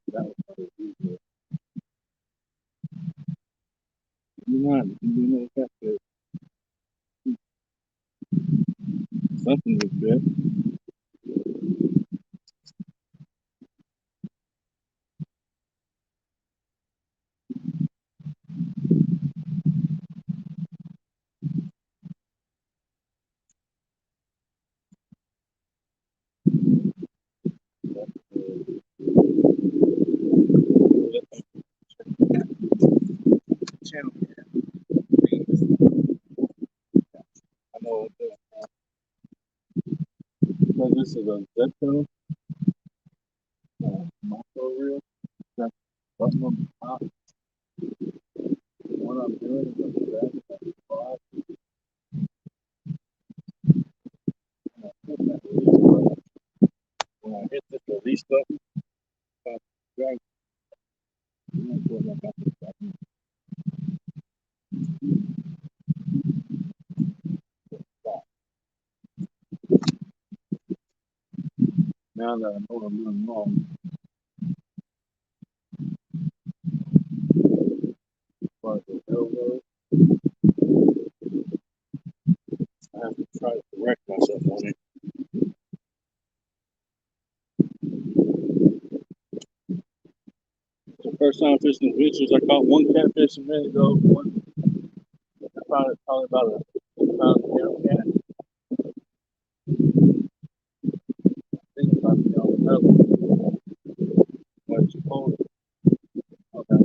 S1: that was probably easier. You not you do another cast there. Something was good. Channel. I know because this is a Zetco micro reel. That's button on the top. What I'm doing is I'm grabbing that rod and I put that release button. When I hit this release button, I drag and then put it back up the button. Now that I know what I'm doing wrong, as far as the tail goes, I have to try to correct myself on it. The first time fishing adventures, I caught one catfish a minute ago. Probably about a pound cat. I think about the level. What you call it? Okay.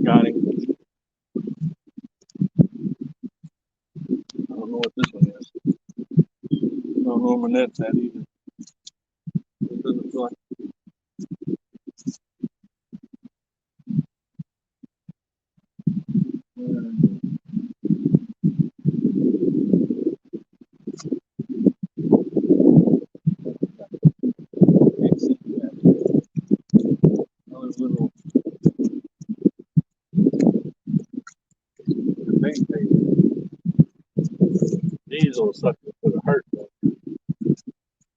S1: Got him. I don't know what this one is. I don't know where my net's at either. It doesn't feel like another little bait bait. These little suckers put a hurt.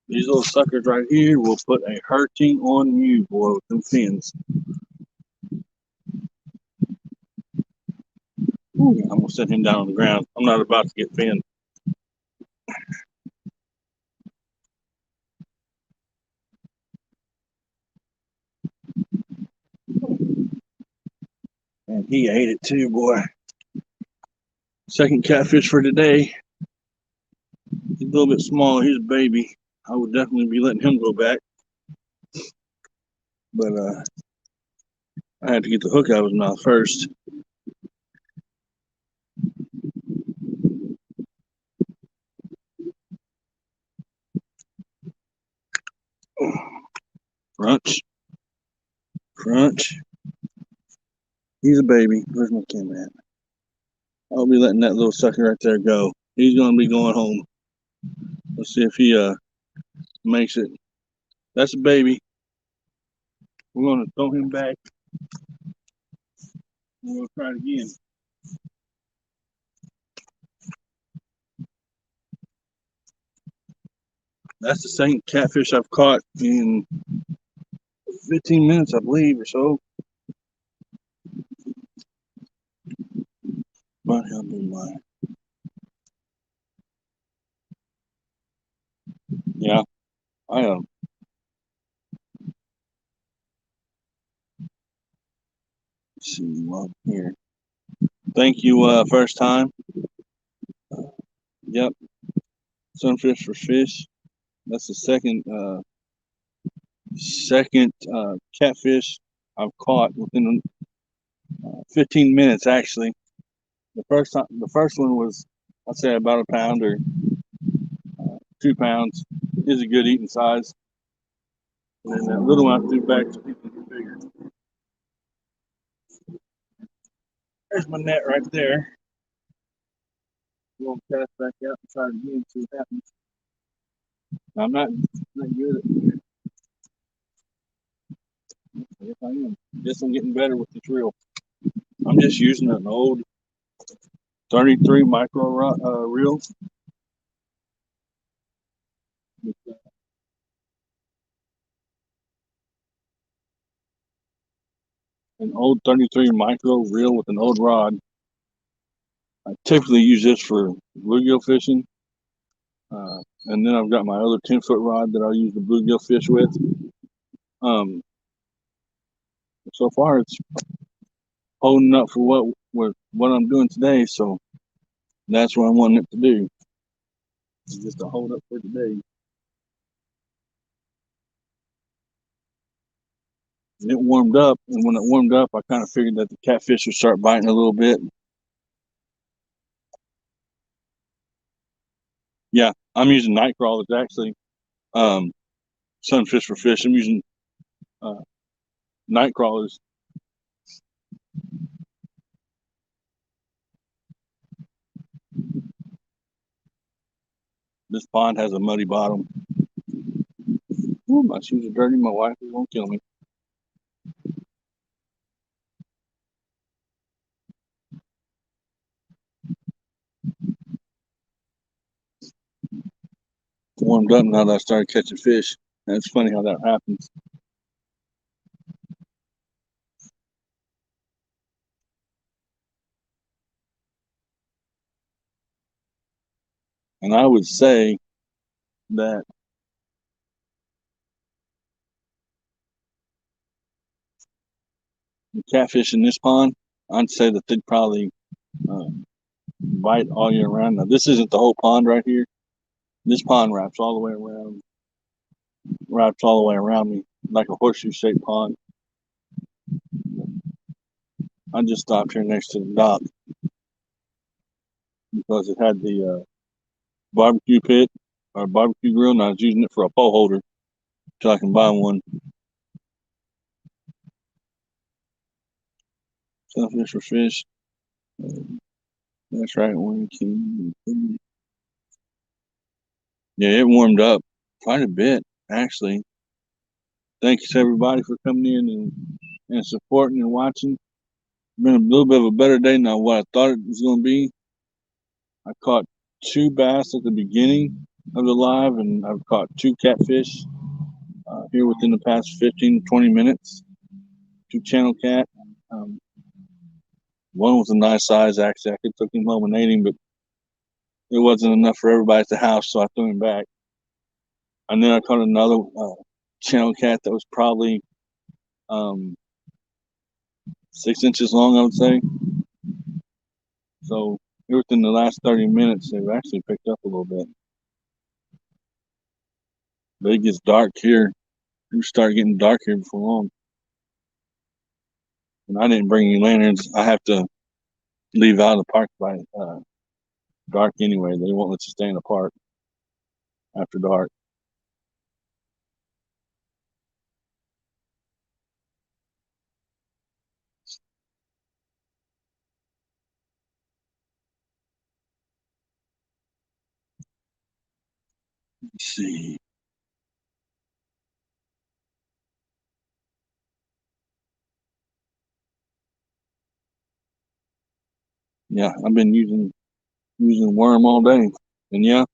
S1: These little suckers right here will put a hurting on you, boy, with them fins. Ooh, I'm gonna set him down on the ground. I'm not about to get finned. And he ate it too, boy. Second catfish for today. He's a little bit small. He's a baby. I would definitely be letting him go back. But I had to get the hook out of his mouth first. Crunch. Crunch. He's a baby. Where's my camera at? I'll be letting that little sucker right there go. He's going to be going home. Let's see if he makes it. That's a baby. We're going to throw him back. We're going to try it again. That's the same catfish I've caught in 15 minutes, I believe, or so. But he'll be mine. Yeah, I am. Let's see one here. Thank you, first time. Yep, Sunfish for Fish. That's the second catfish I've caught within 15 minutes. Actually, the first one was, I'd say, about a pound or 2 pounds. Is a good eating size. And then that little one I threw back to people get bigger. There's my net right there. We're gonna cast back out and try it again, see what happens. I'm not good at it. Yes, I am. Guess I'm getting better with this reel. I'm just using an old 33 micro reel. An old 33 micro reel with an old rod. I typically use this for bluegill fishing. And then I've got my other 10-foot rod that I use the bluegill fish with. So far, it's holding up for what I'm doing today. So that's what I'm wanting it to do. It's just to hold up for today. And it warmed up, and when it warmed up, I kind of figured that the catfish would start biting a little bit. Yeah, I'm using night crawlers actually. Sunfish for Fish. I'm using night crawlers. This pond has a muddy bottom. Ooh, my shoes are dirty. My wife is gonna kill me. It's warmed up now that I started catching fish. And it's funny how that happens. And I would say that the catfish in this pond, I'd say that they'd probably bite all year round. Now, this isn't the whole pond right here. This pond wraps all the way around me like a horseshoe-shaped pond. I just stopped here next to the dock because it had the barbecue pit or barbecue grill, and I was using it for a pole holder till I can buy one. Sunfish for Fish. That's right, 1 king. Yeah, it warmed up quite a bit, actually. Thanks everybody for coming in and supporting and watching. It's been a little bit of a better day than what I thought it was going to be. I caught 2 bass at the beginning of the live, and I've caught 2 catfish here within the past 15 to 20 minutes. 2 channel cat. One was a nice size, actually. I could took him home and ate him, but it wasn't enough for everybody at the house, so I threw him back. And then I caught another channel cat that was probably 6 inches long, I would say. So within the last 30 minutes, they've actually picked up a little bit. But it gets dark here. It start getting dark here before long. And I didn't bring any lanterns. I have to leave out of the park by dark anyway. They won't let you stay in the park after dark. Let's see. Yeah, I've been using worm all day. And yeah,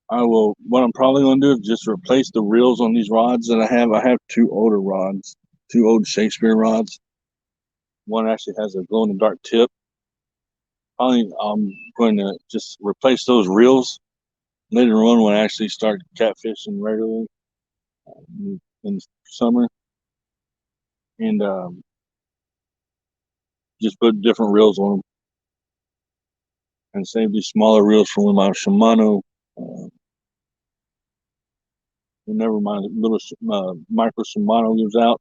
S1: I will. What I'm probably going to do is just replace the reels on these rods that I have. I have two older rods, two old Shakespeare rods. One actually has a glow in the dark tip. I'm going to just replace those reels later on when I actually start catfishing regularly in the summer, and just put different reels on them and save these smaller reels for when my Shimano. Whenever my little micro Shimano gives out,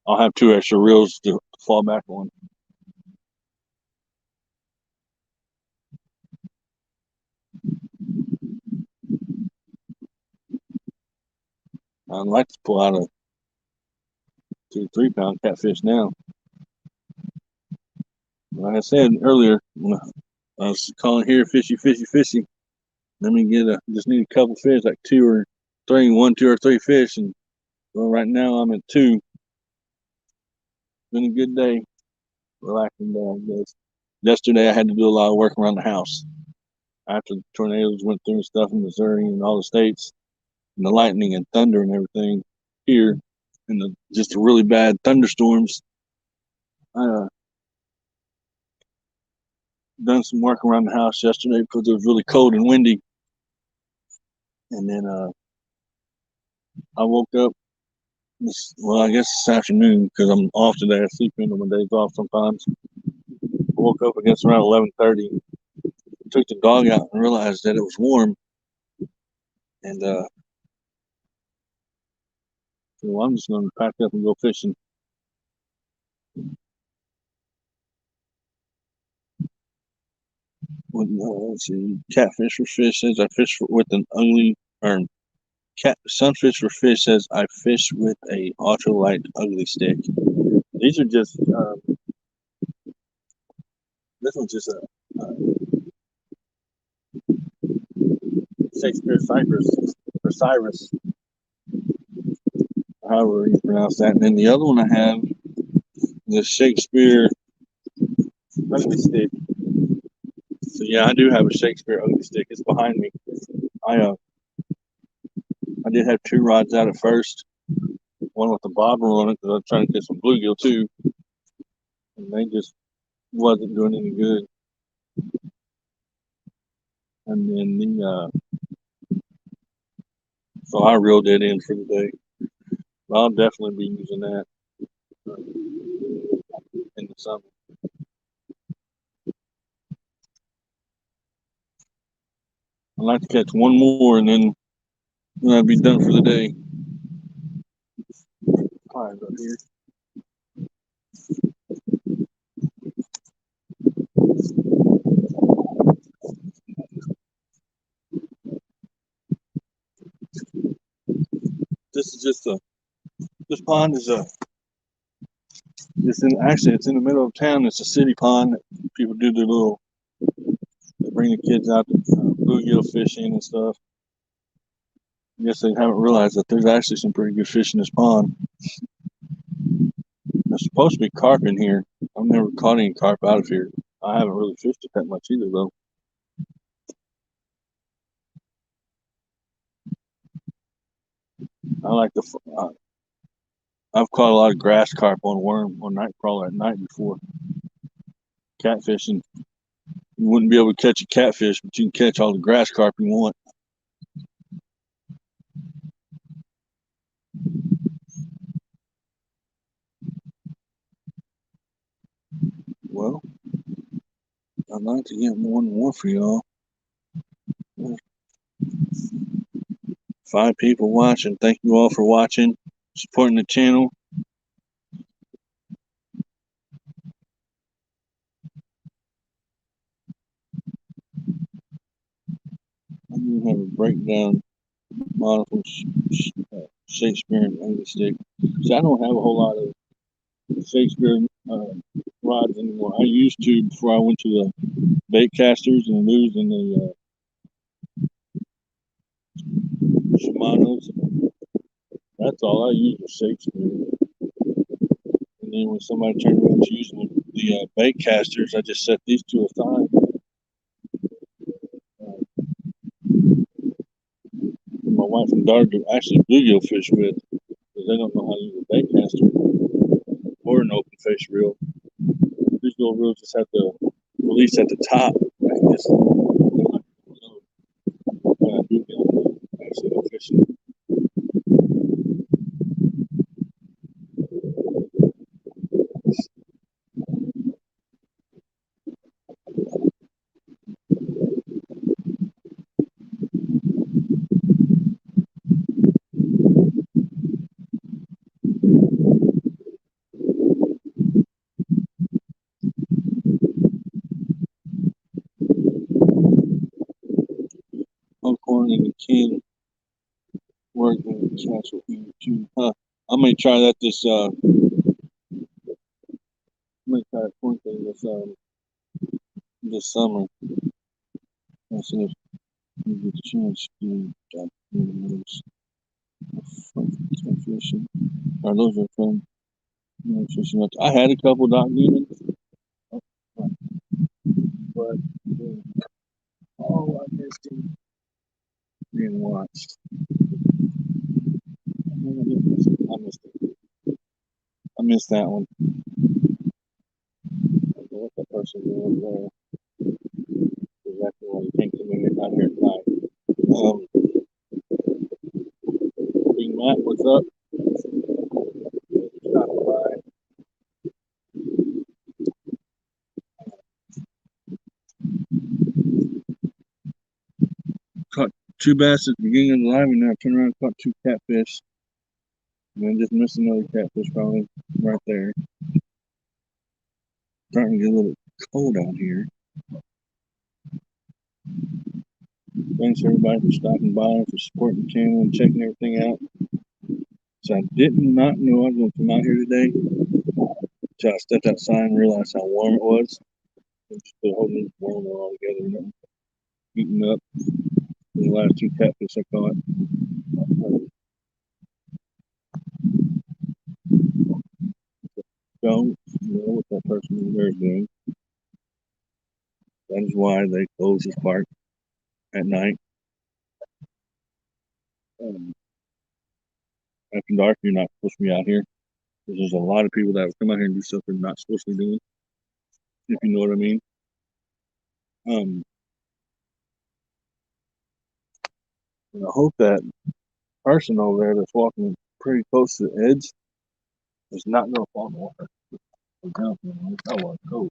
S1: I'll have two extra reels to fall back on. I'd like to pull out a 2 to 3 pound catfish now. Like I said earlier, when I was calling here fishy. Let me just need a couple fish, like two or three fish. And well, right now I'm at two. It's been a good day, relaxing day, I guess. Yesterday I had to do a lot of work around the house after the tornadoes went through and stuff in Missouri and all the states, and the lightning and thunder and everything here, and just the really bad thunderstorms. I done some work around the house yesterday because it was really cold and windy, and then I woke up. I guess this afternoon because I'm off today. I sleep in on my days off sometimes. I woke up, I guess, around 11:30. Took the dog out and realized that it was warm, and so I'm just going to pack up and go fishing. Let's see, catfish for fish says I fish with an ugly, or sunfish for fish says I fish with a ultralight ugly stick. These are just this one's just a Shakespeare Cypress or Cyrus, however you pronounce that. And then the other one I have is a Shakespeare ugly stick. So yeah, I do have a Shakespeare ugly stick. It's behind me. I did have two rods out at first, one with the bobber on it because I was trying to get some bluegill too, and they just wasn't doing any good. And then so I reeled it in for the day. I'll definitely be using that in the summer. I'd like to catch one more, and then I'll be done for the day. Up here. This is just this pond is it's in the middle of town. It's a city pond. People do their they bring the kids out to bluegill fishing and stuff. I guess they haven't realized that there's actually some pretty good fish in this pond. There's supposed to be carp in here. I've never caught any carp out of here. I haven't really fished it that much either, though. I like the. I've caught a lot of grass carp on worm on night crawler at night before. Catfishing, you wouldn't be able to catch a catfish, but you can catch all the grass carp you want. Well, I'd like to get more and more for y'all. 5 people watching. Thank you all for watching, supporting the channel. We have a breakdown model from Shakespeare and English stick. See, I don't have a whole lot of Shakespeare rods anymore. I used to before I went to the bait casters and Lew's and the Shimano's. That's all I use was Shakespeare. And then when somebody turned around to using the bait casters, I just set these two aside. My wife and daughter do actually bluegill fish with because they don't know how to use a bait caster or an open fish reel. These little reels just have to release at the top. I can just when I do get actually go fishing. Uncorn in the can working with castle here too. I may try that I may try that corn thing this summer. I see if we get a chance to got those fishing. Or those are fun. Fishing. I had a couple dock demons, but oh, I missed him being watched. I missed it. I missed that one. I don't know what that person was there. Exactly why you think to me out here at night. Big Matt, what's up? Stopping by. Caught two bass at the beginning of the live, and now I turned around and caught two catfish. And then just missed another catfish probably right there. Starting to get a little cold out here. Thanks everybody for stopping by, for supporting the channel and checking everything out. So I did not know I was going to come out here today until I stepped outside and realized how warm it was. Just the whole new warm all together, heating up. The last two catfish I caught. Don't know what that person over there is doing. That is why they close this park at night. After dark, you're not supposed to be out here. Because there's a lot of people that will come out here and do stuff they're not supposed to be doing, if you know what I mean. And I hope that person over there that's walking pretty close to the edge is not going to fall in the water. Oh, cold.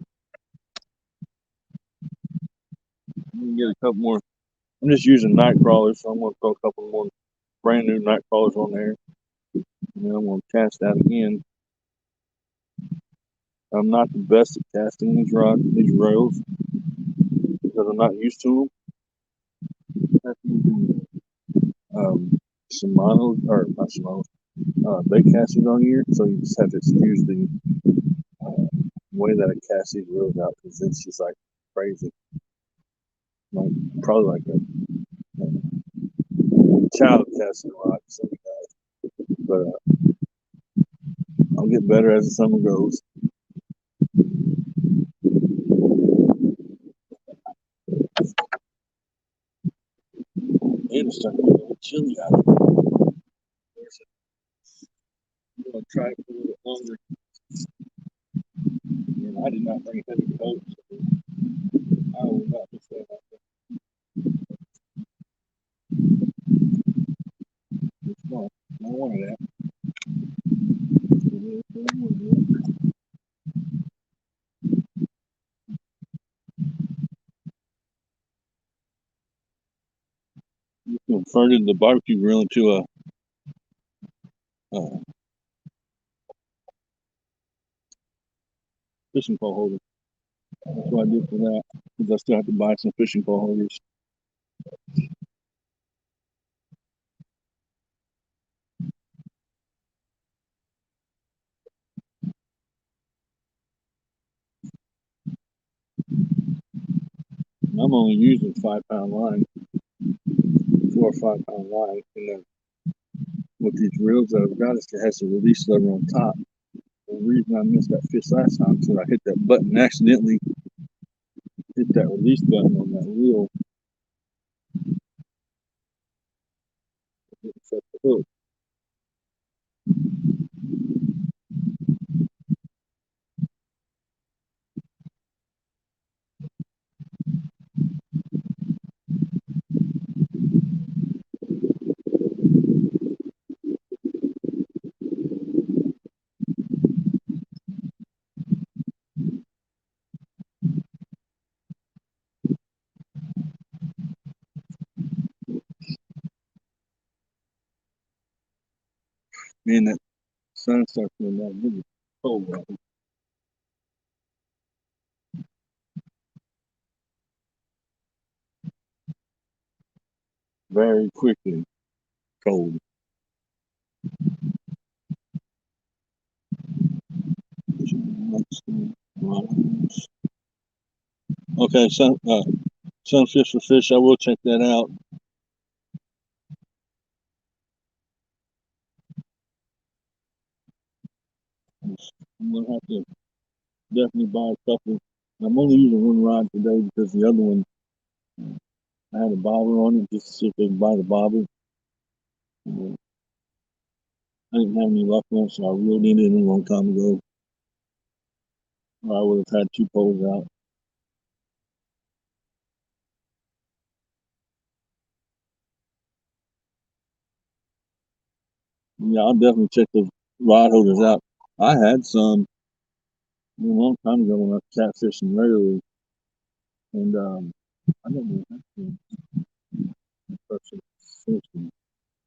S1: I'm going to get a couple more. I'm just using night crawlers, so I'm going to throw a couple more brand new night crawlers on there. And then I'm going to cast out again. I'm not the best at casting these rails, because I'm not used to them. Shimano, or not Shimano, bait casters on here, so you just have to excuse the way that I cast these reels out, because it's just like crazy. Like, probably like a child casting rod, but I'll get better as the summer goes. And it's starting to get a little chilly out here. I'm going to try it for a little longer. And I did not bring a heavy coat, so I will not be staying out there. It's fun. I wanted that. You converted the barbecue grill into a fishing pole holder. That's what I did for that, because I still have to buy some fishing pole holders. I'm only using 5 pound line, 4 or 5 pound line, and then with these reels that I've got, it has a release lever on top. The reason I missed that fish last time is because I hit that button accidentally, hit that release button on that reel, didn't set the hook. Man, that sun starts going down really cold out here. Very quickly cold. Okay, sunfish for fish. I will check that out. I'm gonna have to definitely buy a couple. I'm only using one rod today because the other one I had a bobber on it just to see if they can buy the bobber. I didn't have any luck on it, so I reeled it in a long time ago. Or I would have had 2 poles out. Yeah, I'll definitely check the rod holders out. I had some a long time ago when I was catfishing regularly, and I don't know how to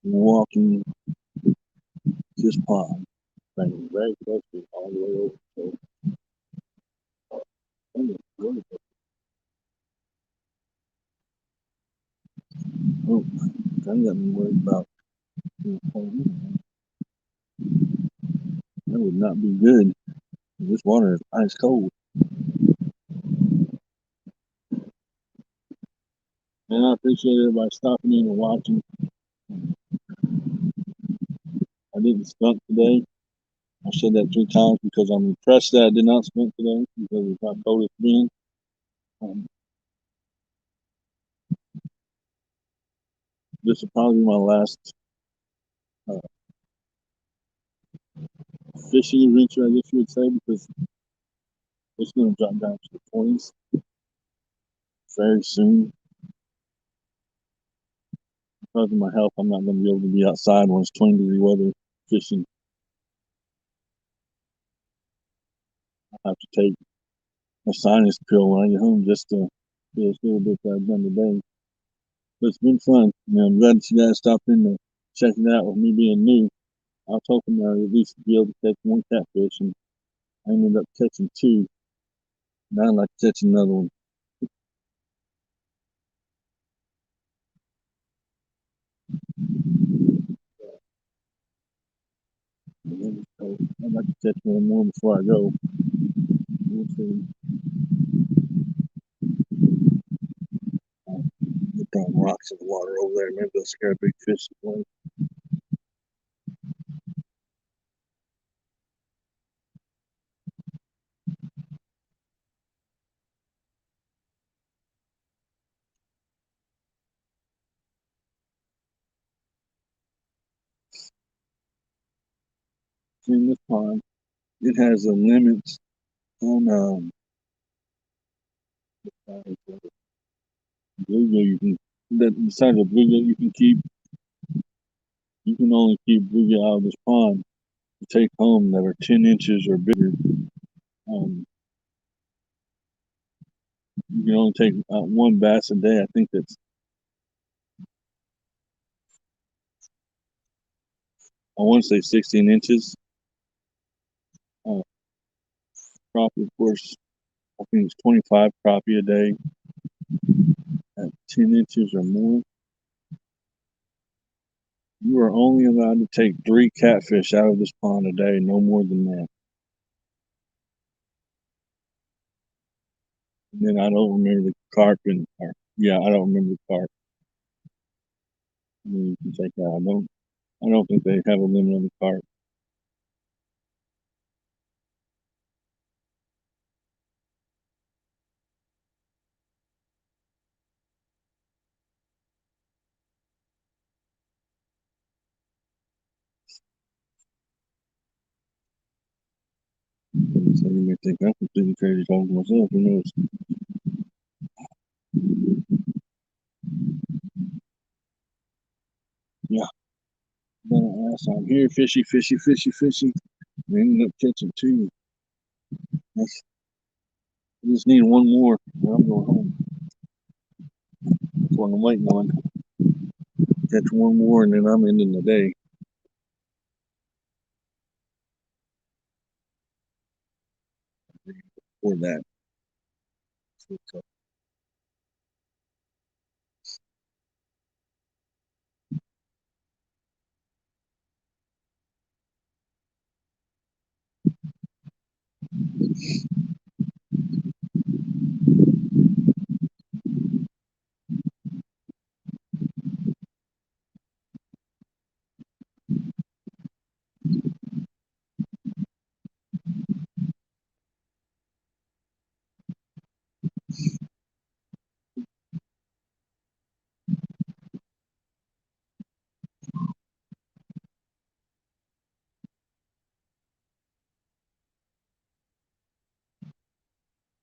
S1: walking this pond, banging very close to all the way over. So, oh, I got me worried about that would not be good. This water is ice cold. And I appreciate everybody stopping in and watching. I didn't skunk today. I said that 3 times because I'm impressed that I did not skunk today because of how cold it's been. This will probably be my last uh, fishing adventure, I guess you would say, because it's going to drop down to the 20s very soon. Because of my health, I'm not going to be able to be outside when it's 20-degree weather fishing. I have to take a sinus pill when I get home just to feel this little bit that I've done today. But it's been fun. I'm glad that you guys stopped in to check it out with me being new. I was hoping I would at least be able to catch one catfish, and I ended up catching 2. Now I'd like to catch another one. So I'd like to catch one more before I go. We'll see. Get throwing rocks in the water over there. Maybe they'll scare a big fish away. In this pond, it has a limit on bluegill you can. That besides the bluegill you can keep, you can only keep bluegill out of this pond to take home that are 10 inches or bigger. Um, you can only take out 1 bass a day. I think that's, I want to say 16 inches. Uh, Crappie, of course, I think it's 25 crappie a day at 10 inches or more. You are only allowed to take 3 catfish out of this pond a day, no more than that. And then I don't remember the carp or yeah, I don't remember the carp. You can take that. I don't think they have a limit on the carp. So you may think I'm completely crazy talking to myself. Who knows? Yeah. Then I'm here, fishy, fishy, fishy, fishy. We ended up catching two. That's, I just need one more. And I'm going home. That's what I'm waiting on. Catch one more, and then I'm ending the day. For that. So,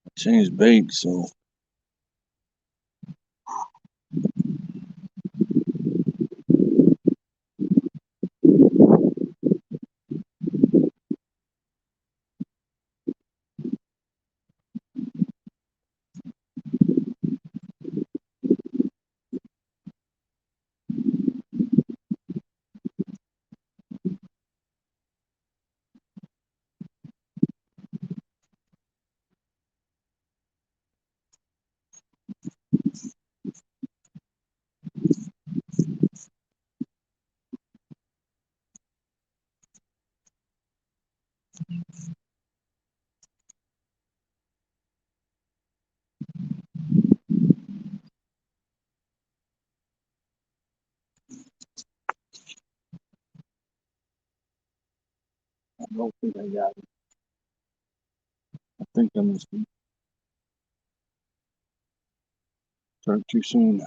S1: I changed bait, so I don't think I got it. I think I must be started too soon.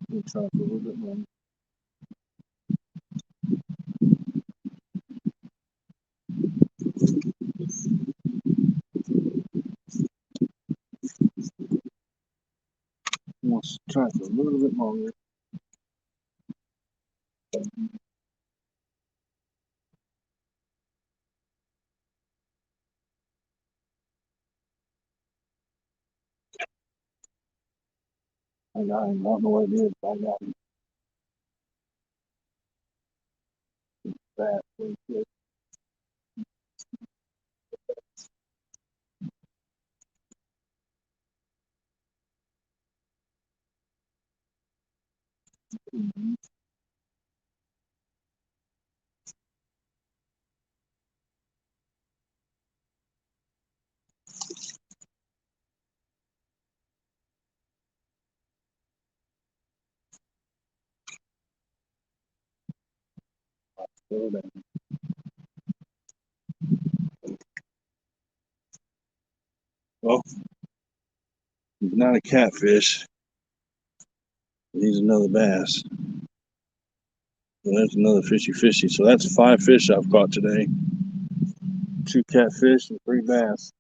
S1: We'll try for a little bit more. We'll try for a little bit longer. I don't know what it is, but I got that. Well, he's not a catfish. He's another bass. So that's another fishy fishy. So that's 5 fish I've caught today. 2 catfish and 3 bass.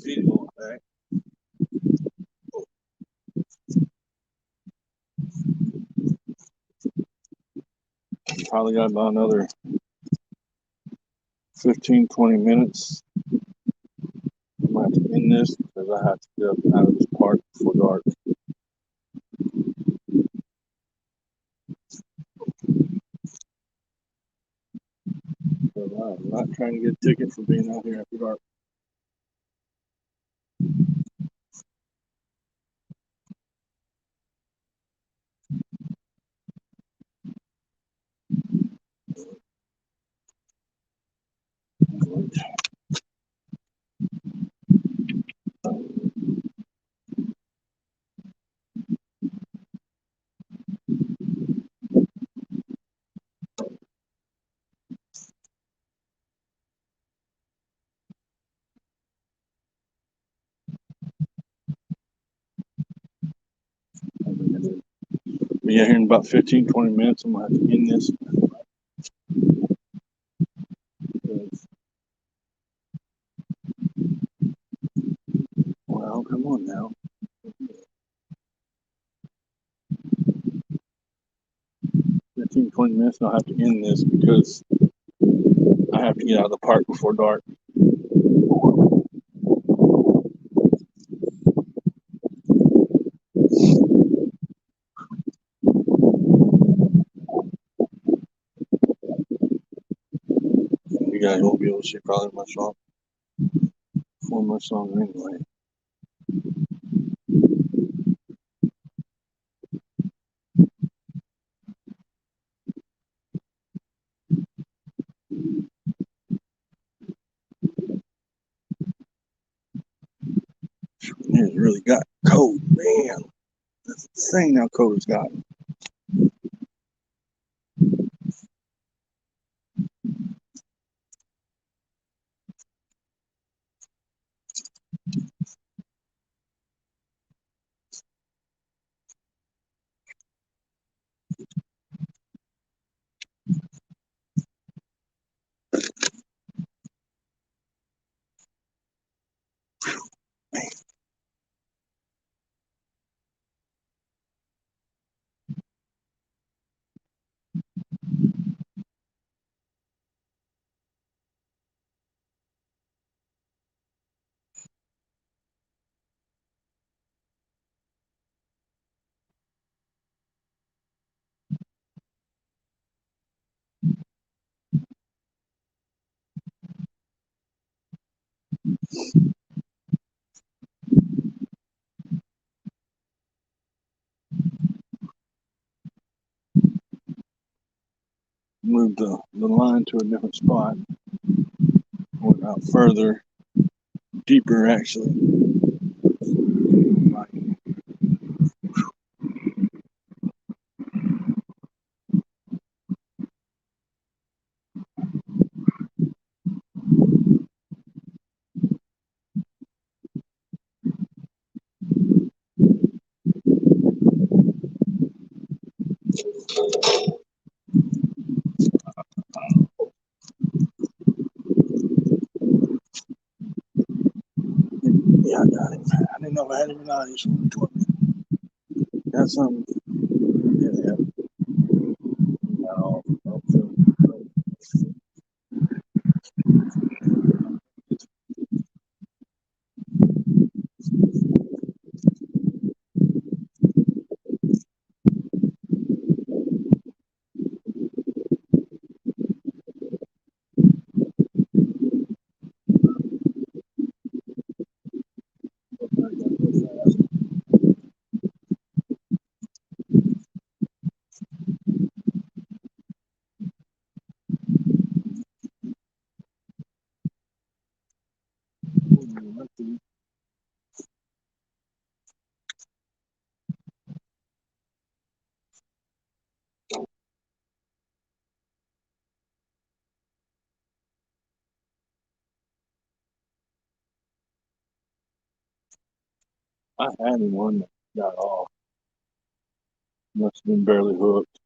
S1: Feet going back. Probably got about another 15, 20 minutes. I'm going to have to end this because I have to get up out of this park before dark. So I'm not trying to get a ticket for being out here after dark. But yeah, here in about 15, 20 minutes, I'm going to have to end this. Well, come on now. 15, 20 minutes, and I'll have to end this because I have to get out of the park before dark. You guys won't be able to see probably much song for my song anyway. It's really got cold, man. That's insane how cold it's gotten. Moved the line to a different spot. Went out further, deeper actually. Yeah, I got him. I didn't know if I had him or not. He's from got something. Yeah. No. I had him one that got off. Must have been barely hooked.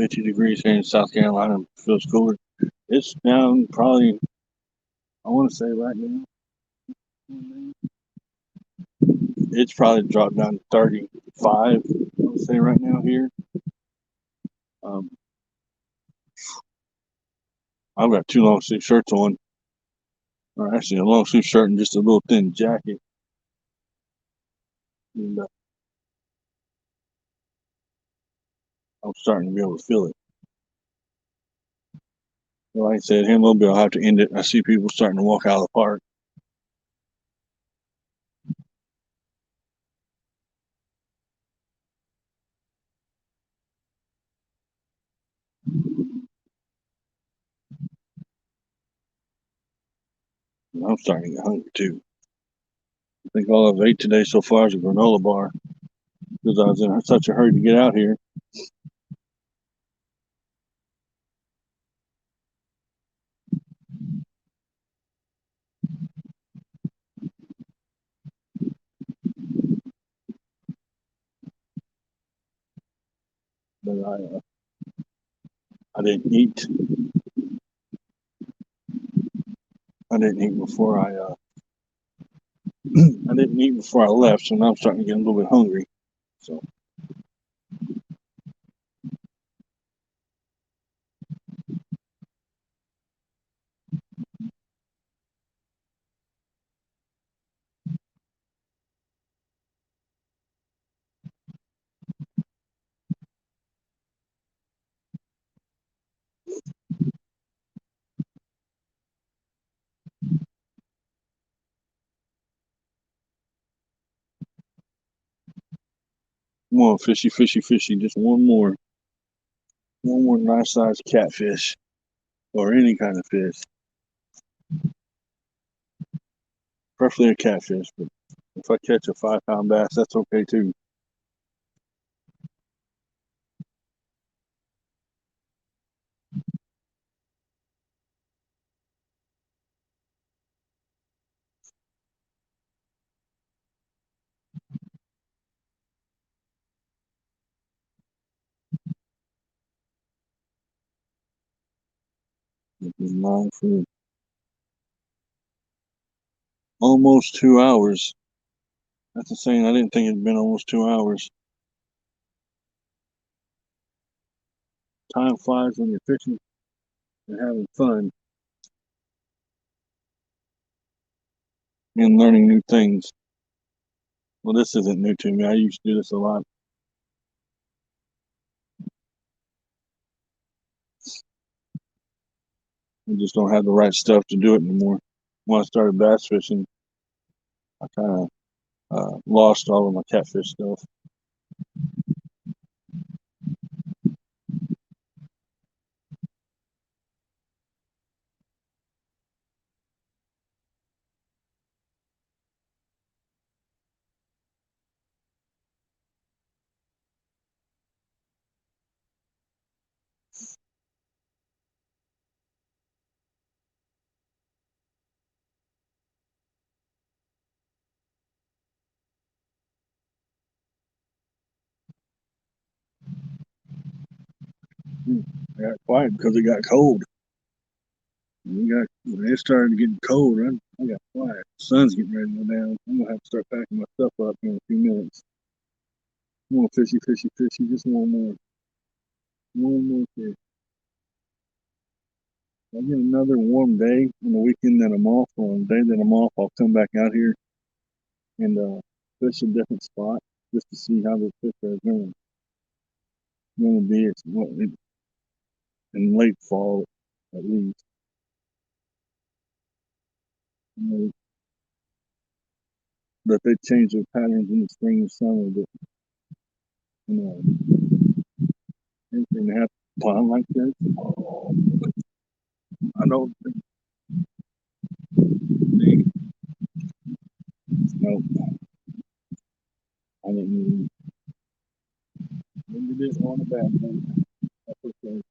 S1: 50 degrees here in South Carolina. Feels cooler. It's down probably, I want to say right now, it's probably dropped down to 35, I would say right now here. Um, I've got two long sleeve shirts on, or actually a long sleeve shirt and just a little thin jacket. And I'm starting to be able to feel it. Like I said, here in a little bit, I'll have to end it. I see people starting to walk out of the park. And I'm starting to get hungry too. I think all I've ate today so far is a granola bar because I was in such a hurry to get out here. But I didn't eat. I didn't eat before I didn't eat before I left, so now I'm starting to get a little bit hungry. So come on, fishy, fishy, fishy. Just one more nice sized catfish or any kind of fish, preferably a catfish. But if I catch a 5 pound bass, that's okay too. It's been long for almost 2 hours. That's insane. I didn't think it'd been almost 2 hours. Time flies when you're fishing and having fun and learning new things. Well, this isn't new to me. I used to do this a lot. I just don't have the right stuff to do it anymore. When I started bass fishing, I kind of lost all of my catfish stuff. I got quiet because it got cold. When it started getting cold, I got quiet. The sun's getting ready to go down. I'm gonna have to start packing my stuff up in a few minutes. More fishy, fishy, fishy. Just one more fish. I get another warm day on the weekend that I'm off. Or on the day that I'm off, I'll come back out here and fish a different spot just to see how the fish are going to be. It's in late fall at least. You know, but they change their patterns in the spring and summer. But you know, anything to have fun like this, I don't think. No, I didn't even. Maybe this on the back. That's okay.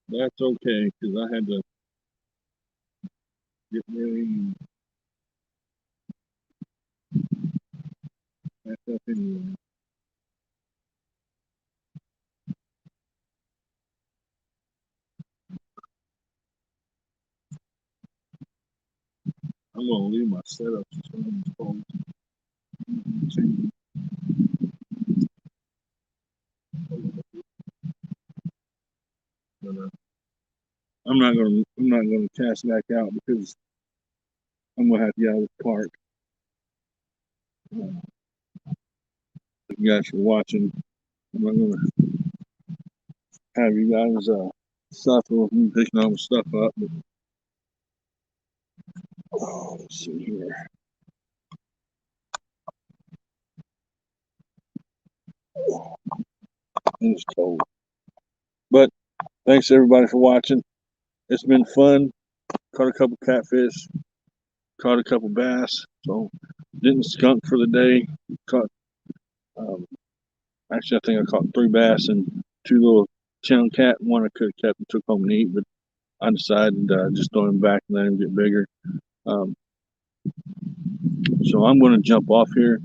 S1: That's okay, because I had to get ready and pack up anyway. I'm gonna leave my setup to some of these phones. But, I'm not gonna cast back out because I'm gonna have to get out of the park. Thank you guys for watching. I'm not gonna have you guys suffer with me picking all the stuff up. But, oh, let's see here. It's cold. But thanks everybody for watching. It's been fun. Caught a couple catfish. Caught a couple bass. So didn't skunk for the day. Caught um, actually I think I caught 3 bass and 2 little channel cat. One I could have kept and took home and eat, but I decided just throw him back and let him get bigger. Um, so I'm going to jump off here.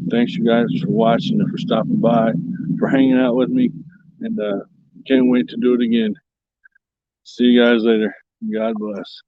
S1: Thanks you guys for watching and for stopping by, for hanging out with me, and can't wait to do it again. See you guys later. God bless.